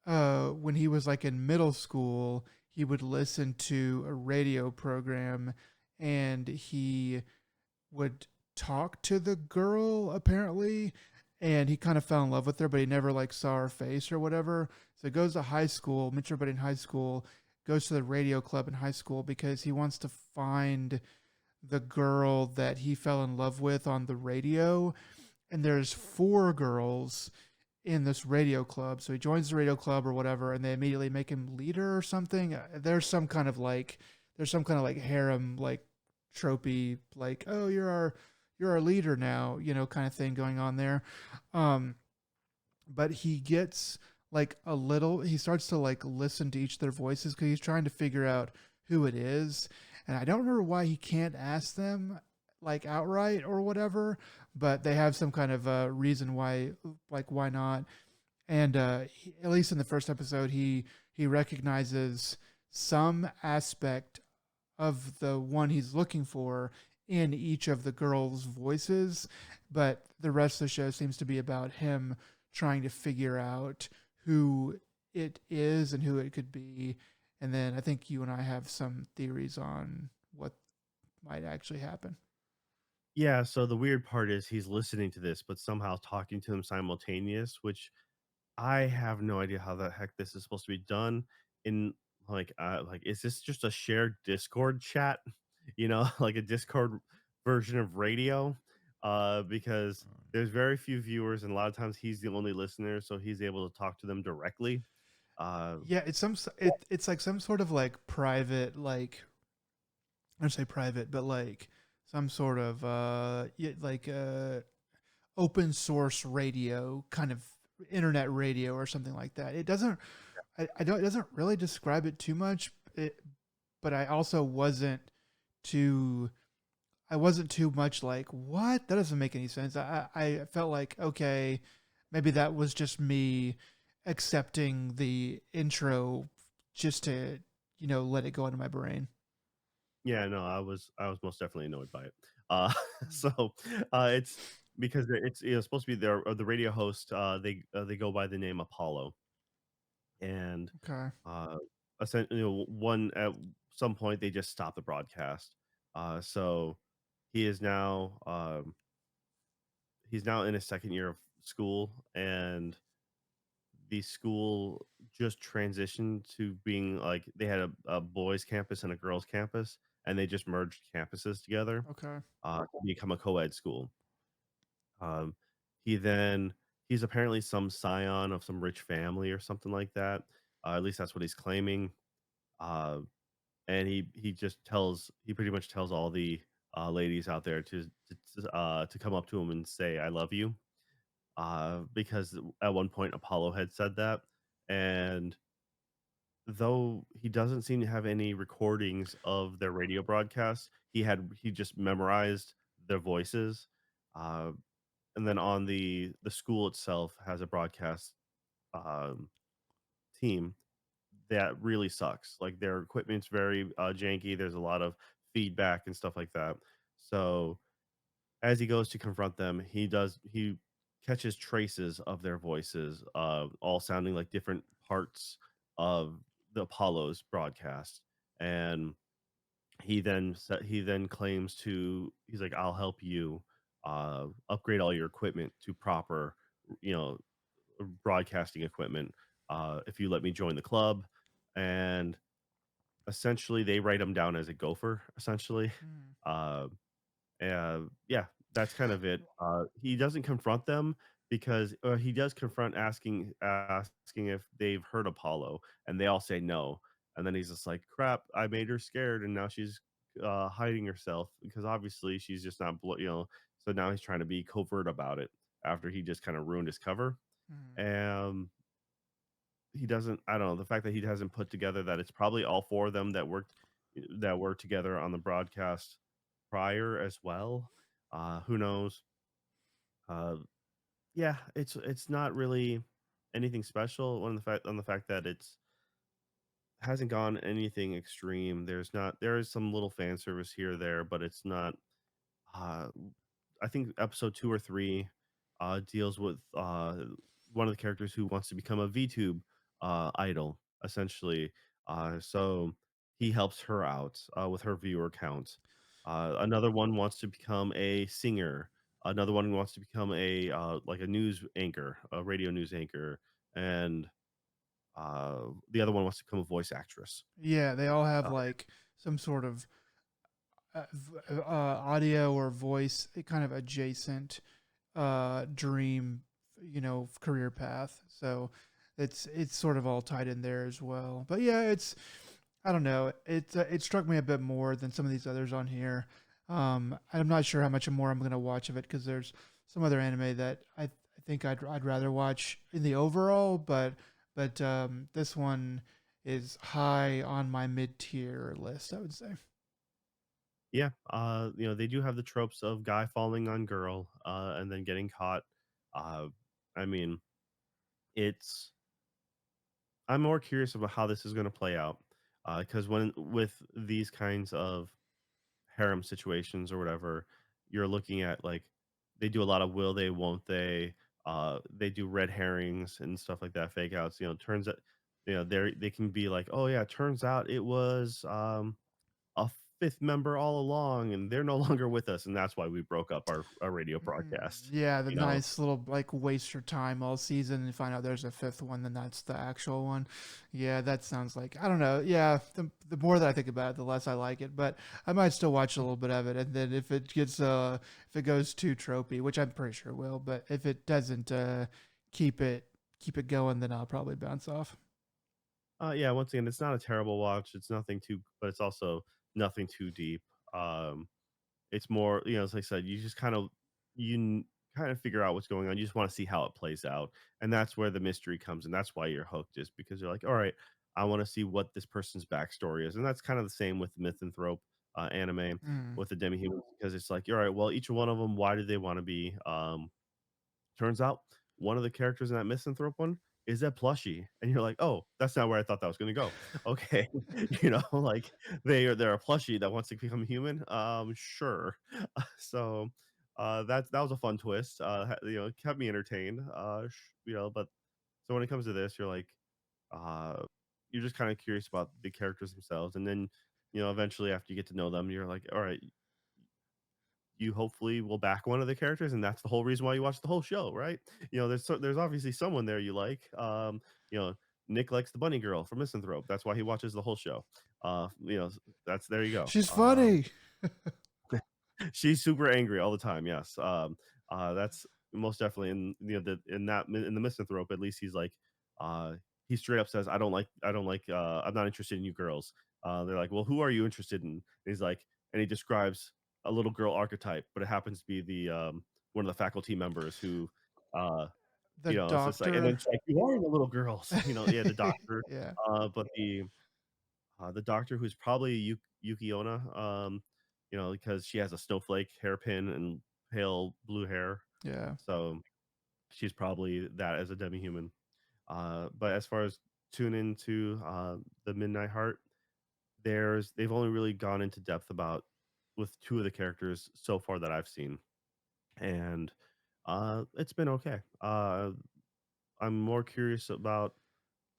when he was like in middle school, he would listen to a radio program, and he would talk to the girl apparently, and he kind of fell in love with her, but he never like saw her face or whatever. So he goes to high school, meets everybody in high school, goes to the radio club in high school because he wants to find the girl that he fell in love with on the radio. And there's four girls in this radio club. So he joins the radio club or whatever, and they immediately make him leader or something. There's some kind of like harem like tropey, like, oh, you're our leader now, kind of thing going on there. Um, but he gets like he starts to like listen to each of their voices because he's trying to figure out who it is. And I don't remember why he can't ask them like outright or whatever, but they have some kind of reason why, like, why not. and at least in the first episode, he recognizes some aspect of the one he's looking for in each of the girls' voices, but the rest of the show seems to be about him trying to figure out who it is and who it could be. And then I think you and I have some theories on what might actually happen. Yeah, so the weird part is he's listening to this, but somehow talking to him simultaneous, which I have no idea how the heck this is supposed to be done in like, is this just a shared Discord chat? You know, like a Discord version of radio? Because there's very few viewers, and a lot of times he's the only listener, so he's able to talk to them directly. Uh, Yeah, it's like some sort of like private like I don't say private, but like some sort of yeah, like open source radio kind of internet radio or something like that. It doesn't I don't it doesn't really describe it too much, but I also too wasn't too much like what that doesn't make any sense. I felt like okay, maybe that was just me accepting the intro just to let it go into my brain. yeah, no, I was most definitely annoyed by it. Uh, Mm. so, it's because it's, supposed to be the radio host, they go by the name Apollo, and Okay. Uh, one at some point, they just stopped the broadcast. So he is now, he's now in his 2nd year of school, and the school just transitioned to being like they had a boys' campus and a girls' campus, and they just merged campuses together, Okay. to become a co-ed school. Um, he then he's apparently some scion of some rich family or something like that. At least that's what he's claiming. Uh, and he pretty much tells all the, ladies out there to come up to him and say, "I love you," because at one point, Apollo had said that, and though he doesn't seem to have any recordings of their radio broadcasts, he just memorized their voices, uh, and then on the school itself has a broadcast, um, team that really sucks. Like, their equipment's very, janky, there's a lot of feedback and stuff like that. So, as he goes to confront them, he catches traces of their voices, all sounding like different parts of the Apollo's broadcast, and he then claims to he's like, "I'll help you, upgrade all your equipment to proper, you know, broadcasting equipment, if you let me join the club," and essentially, they write him down as a gopher, essentially. Mm. Uh, yeah, that's kind of it. He doesn't confront them because he does confront asking if they've heard Apollo, and they all say no. And then he's just like, "Crap, I made her scared, and now she's hiding herself because obviously she's just not, So now he's trying to be covert about it after he just kind of ruined his cover. Mm. And he doesn't I don't know, the fact that he hasn't put together that it's probably all 4 of them that were together on the broadcast prior as well, who knows? Uh, yeah, it's not really anything special on the fact that it's hasn't gone anything extreme. There is some little fan service here or there, but it's not, uh I think episode 2 or 3, deals with, one of the characters who wants to become a VTube, idol, essentially, so he helps her out, with her viewer count. Another one wants to become a singer. Another one wants to become like a news anchor, a radio news anchor, and, the other one wants to become a voice actress. Yeah, they all have Uh, like some sort of audio or voice kind of adjacent dream, career path. So it's sort of all tied in there as well. But yeah, it's I don't know. It struck me a bit more than some of these others on here. I'm not sure how much more I'm gonna watch of it because there's some other anime that I think I'd rather watch in the overall, but this one is high on my mid tier list, I would say. Yeah, they do have the tropes of guy falling on girl, and then getting caught. I mean, it's I'm more curious about how this is gonna play out, because when with these kinds of harem situations or whatever, you're looking at, like, they do a lot of will they, won't they do red herrings and stuff like that, fake outs, turns out they can be like, "Oh, yeah, turns out it was, a 5th member all along, and they're no longer with us, and that's why we broke up our radio broadcast." Yeah, the You know? nice little like waste your time all season and find out there's a fifth one, then that's the actual one. Yeah, that sounds like I don't know. Yeah, the more that I think about it, the less I like it. But I might still watch a little bit of it, and then if it goes too tropey, which I'm pretty sure it will, but if it doesn't keep it keep it going, then I'll probably bounce off. Yeah, once again, it's not a terrible watch, it's nothing too but it's also nothing too deep. It's more, as I said, you just kind of figure out what's going on. You just want to see how it plays out, and that's where the mystery comes, and that's why you're hooked, is because you're like, all right, I want to see what this person's backstory is, and that's kind of the same with Mythanthrope anime Mm. with the demi-humans, because it's like, all right, well, each one of them, why do they want to be Turns out one of the characters in that Misanthrope one is a plushie, and you're like, "Oh, that's not where I thought that was gonna go." Okay, like, they're a plushie that wants to become human? Sure. So, that was a fun twist, it kept me entertained, but so when it comes to this, uh, you're just kinda curious about the characters themselves, and then, eventually after you get to know them, you're like, "Alright, you hopefully will back one of the characters, and that's the whole reason why you watch the whole show, right? There's obviously someone there you like. You know, Nick likes the bunny girl from Misanthrope. That's why he watches the whole show. That's there you go. She's funny. She's super angry all the time. Yes, that's most definitely in the Misanthrope. At least he's like, he straight up says, I'm not interested in you girls." They're like, "Well, who are you interested in?" And he's like, and he describes a little girl archetype, but it happens to be the one of the faculty members who, uh, The it's just like, and then doctor. it's like, "You are the little girls," yeah, the doctor, Yeah, but the doctor who's probably Yukiona, because she has a snowflake hairpin and pale blue hair, yeah. so she's probably that as a demi-human. But as far as tune into, the Midnight Heart, they've only really gone into depth about with 2 of the characters so far that I've seen, and, it's been okay. I'm more curious about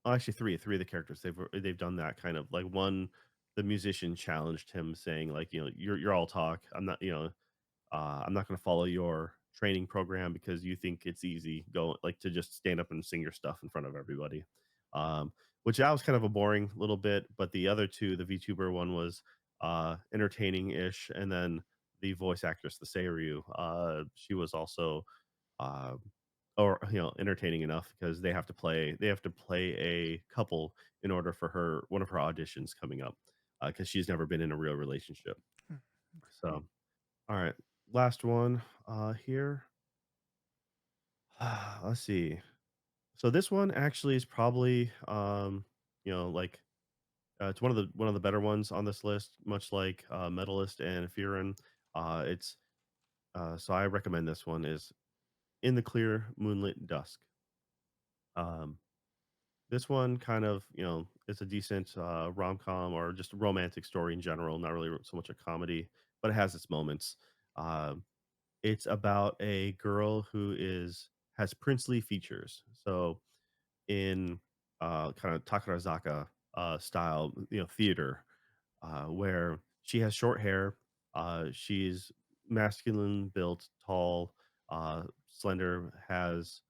actually 3 of the characters, they've done that kind of like, one, the musician challenged him saying, like, "You're all talk. I'm not gonna follow your training program because you think it's easy to just stand up and sing your stuff in front of everybody." Which that was kind of a boring little bit, but the other 2, the VTuber one was, entertaining-ish, and then the voice actress, the Seiryu, she was also, uh, entertaining enough because they have to play a couple in order for one of her auditions coming up, because she's never been in a real relationship. Hmm. So, all right, last one, here. Let's see. So this one actually is probably, like, it's one of the better ones on this list, much like, Medalist and Fearin. It's so I recommend this one is In the Clear Moonlit Dusk. Um, this one kind of, it's a decent, rom-com or just a romantic story in general, not really so much a comedy, but it has its moments. Um It's about a girl who has princely features. So in kind of Takarazaka style, theater, where she has short hair, she's masculine built, tall, slender, has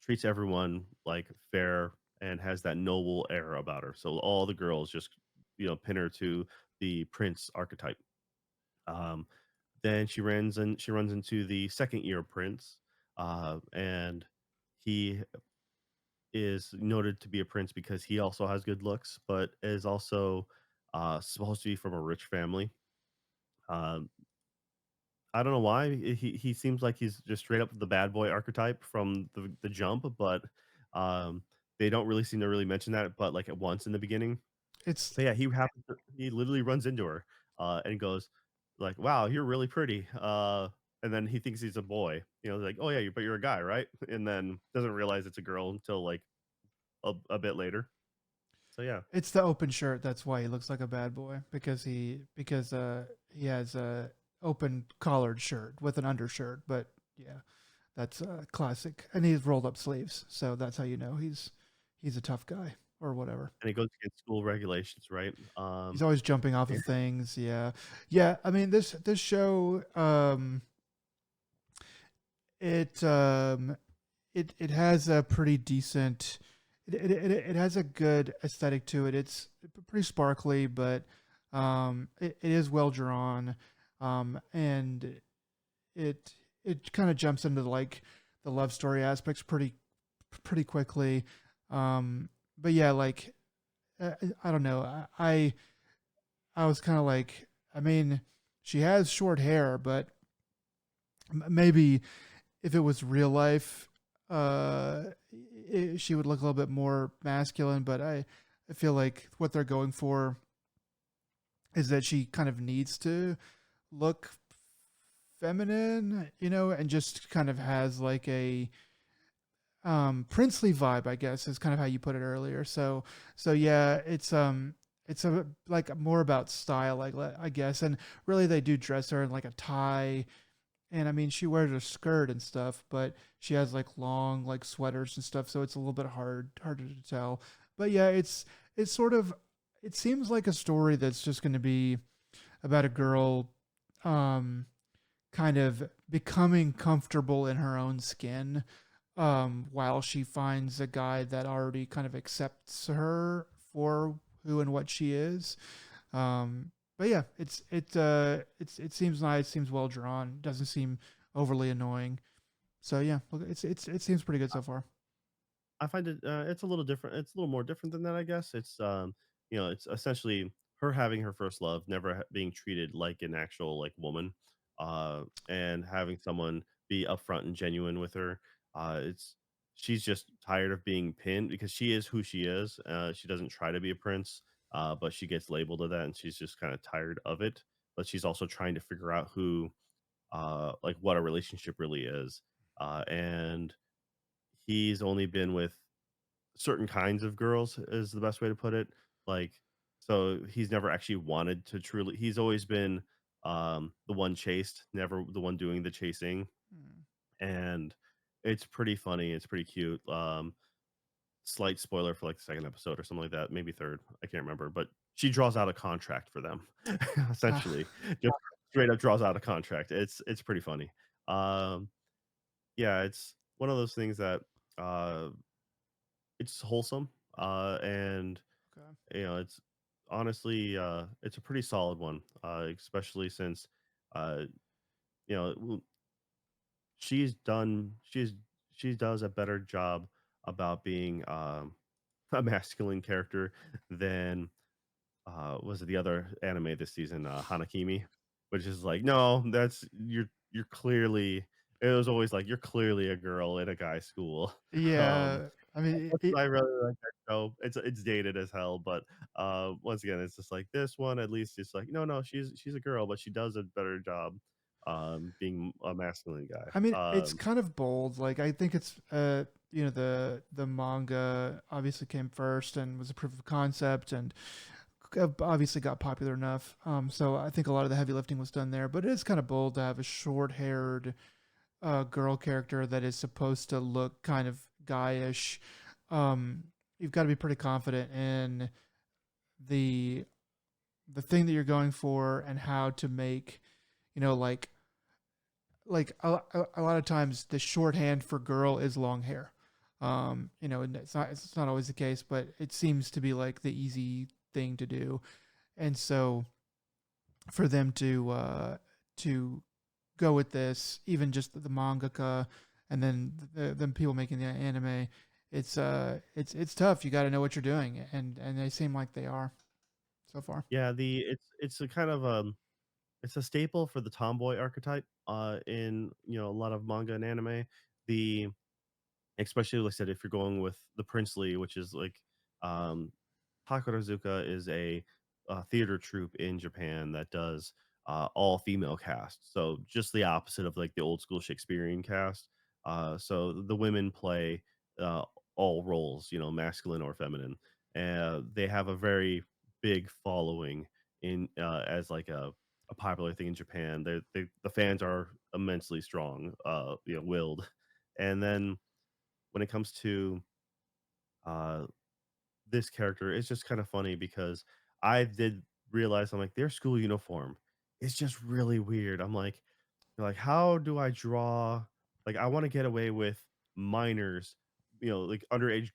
treats everyone like fair and has that noble air about her. So all the girls just pin her to the prince archetype. Um, then she runs into the second year prince, and he is noted to be a prince because he also has good looks, but is also supposed to be from a rich family. Um, I don't know why he seems like he's just straight up the bad boy archetype from the jump, but they don't really seem to really mention that, but like at once in the beginning. It's But yeah, he literally runs into her, and goes like, "Wow, you're really pretty." And then he thinks he's a boy, like, "Oh yeah, but you're a guy, right?" And then doesn't realize it's a girl until like a bit later. So yeah, It's the open shirt. That's why he looks like a bad boy because he has a open collared shirt with an undershirt. But yeah, that's classic. And he's rolled up sleeves, so that's how you know he's a tough guy or whatever. and it goes against school regulations, right? He's always jumping off of things. Yeah, yeah. I mean this show it it has a pretty decent. It has a good aesthetic to it. It's pretty sparkly, but it is well drawn, and it kind of jumps into like the love story aspects pretty quickly. But yeah, like I don't know. I was kind of like, I mean, she has short hair, but maybe if it was real life, she would look a little bit more masculine. But I feel like what they're going for is that she kind of needs to look feminine, and just kind of has like a princely vibe, I guess, is kind of how you put it earlier. So yeah, it's a like more about style, like I guess, and really they do dress her in like a tie, and I mean she wears a skirt and stuff, but she has like long like sweaters and stuff, so it's a little bit harder to tell. But yeah, it's sort of it seems like a story that's just going to be about a girl um kind of becoming comfortable in her own skin, while she finds a guy that already kind of accepts her for who and what she is. But yeah, it seems nice, seems well drawn, doesn't seem overly annoying. So yeah, look, it seems pretty good so far. I find it it's a little different. It's a little more different than that, I guess. It's it's essentially her having her first love, never being treated like an actual like woman, and having someone be upfront and genuine with her. It's she's just tired of being pinned because she is who she is. She doesn't try to be a prince, but she gets labeled to that, and she's just kind of tired of it. But she's also trying to figure out who, like, what a relationship really is. And he's only been with certain kinds of girls is the best way to put it. Like, so he's never actually wanted to truly he's always been, the one chased, never the one doing the chasing, Hmm. and it's pretty funny, it's pretty cute. Slight spoiler for, like, the 2nd episode or something like that, maybe 3rd, I can't remember, but she draws out a contract for them, Ah, essentially. Just straight up draws out a contract. It's pretty funny. Um, yeah, it's one of those things that, uh, it's wholesome, and okay. it's honestly, it's a pretty solid one, especially since, uh, well, she's done she does a better job about being, a masculine character than, was it the other anime this season, Hanakimi, which is like, "No, that's you're clearly" it was always like, "You're clearly a girl in a guy school." Um, Yeah, I mean, much as I really like that show, it's dated as hell, but, once again, it's just like this one, at least it's like, "No, no, she's a girl, but she does a better job, being a masculine guy." I mean, it's kind of bold. Like I think it's the manga obviously came first and was a proof of concept and obviously got popular enough. So I think a lot of the heavy lifting was done there. But it is kind of bold to have a short-haired girl character that is supposed to look kind of guyish. You've got to be pretty confident in the the thing that you're going for and how to make like a lot of times the shorthand for girl is long hair. And it's not always the case, but it seems to be like the easy thing to do. And so for them to go with this, even just the mangaka, and then them people making the anime, it's tough. You got to know what you're doing, and they seem like they are so far. Yeah, it's a kind of, it's a staple for the tomboy archetype, in, a lot of manga and anime. The Especially, like I said, if you're going with the princely, which is like, um, Takarazuka is a, theater troupe in Japan that does, all female cast, so just the opposite of, like, the old school Shakespearean cast. So the women play, uh, all roles, masculine or feminine. And they have a very big following in as like a popular thing in Japan. The fans are immensely strong, willed. And then when it comes to uh this character, it's just kind of funny because I did realize I'm like their school uniform is just really weird. I'm like, how do I draw like, I wanna get away with minors, like, underage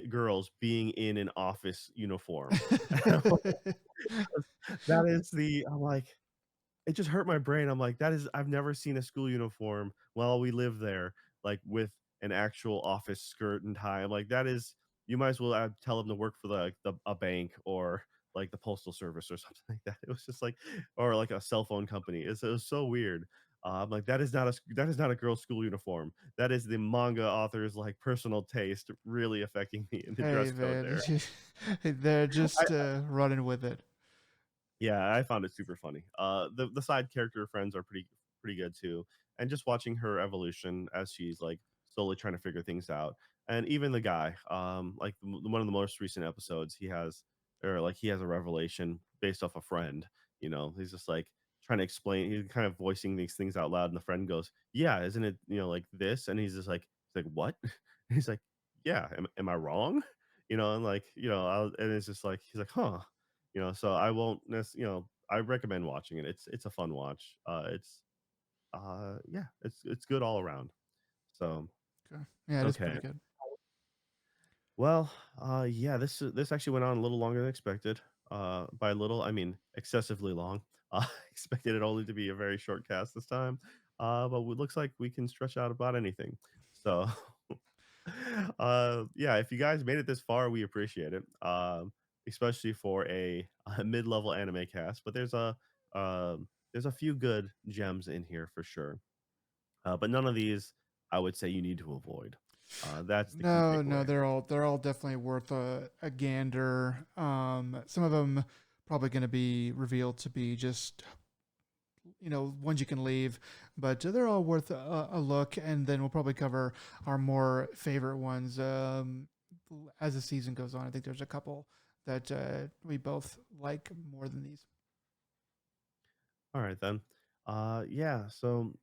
girls being in an office uniform. That is the I'm like it just hurt my brain. I'm like, "That is I've never seen a school uniform while we live there, like, with an actual office skirt and tie." I'm like, "That is you might as well, tell them to work for, the a bank or, like, the postal service or something like that." It was just like or, like, a cell phone company. It was so weird. I'm like, that is not a girl's school uniform. That is the manga author's, like, personal taste really affecting me in the Hey dress code man, there. they're just running with it. Yeah, I found it super funny. The side character friends are pretty good too, and just watching her evolution as she's like slowly trying to figure things out, and even the guy, like one of the most recent episodes, he has a revelation based off a friend. He's just like trying to explain. He's kind of voicing these things out loud, and the friend goes, "Yeah, isn't it like this?" And he's like, "What?" And he's like, "Yeah, am I wrong?" And like and it's just like he's like, "Huh." So I won't I recommend watching it. It's a fun watch. Yeah, it's good all around. So, Okay. Yeah, it is okay. pretty good. Well, yeah, this actually went on a little longer than expected. By little, I mean excessively long. Expected it only to be a very short cast this time. But it looks like we can stretch out about anything. So, yeah, if you guys made it this far, we appreciate it. Especially for a mid-level anime cast, but there's a few good gems in here for sure. But none of these I would say you need to avoid. That's the key No, no, takeaway. they're all definitely worth a gander. Some of them probably going to be revealed to be just ones you can leave, but they're all worth a look. And then we'll probably cover our more favorite ones as the season goes on. I think there's a couple that we both like more than these. All right then. Yeah. So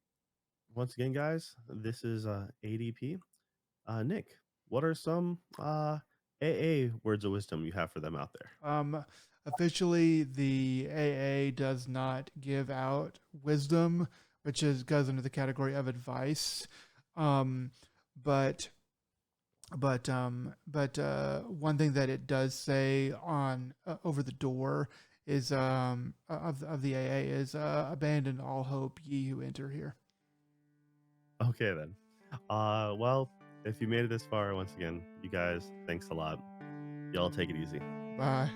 once again, guys, this is ADP. Nick, what are some AA words of wisdom you have for them out there? Um, Officially, the AA does not give out wisdom, which goes into the category of advice. Um, but one thing that it does say on over the door is of the AA is abandon all hope, ye who enter here. Okay then. Well, if you made it this far, once again, you guys, thanks a lot. Y'all take it easy. Bye.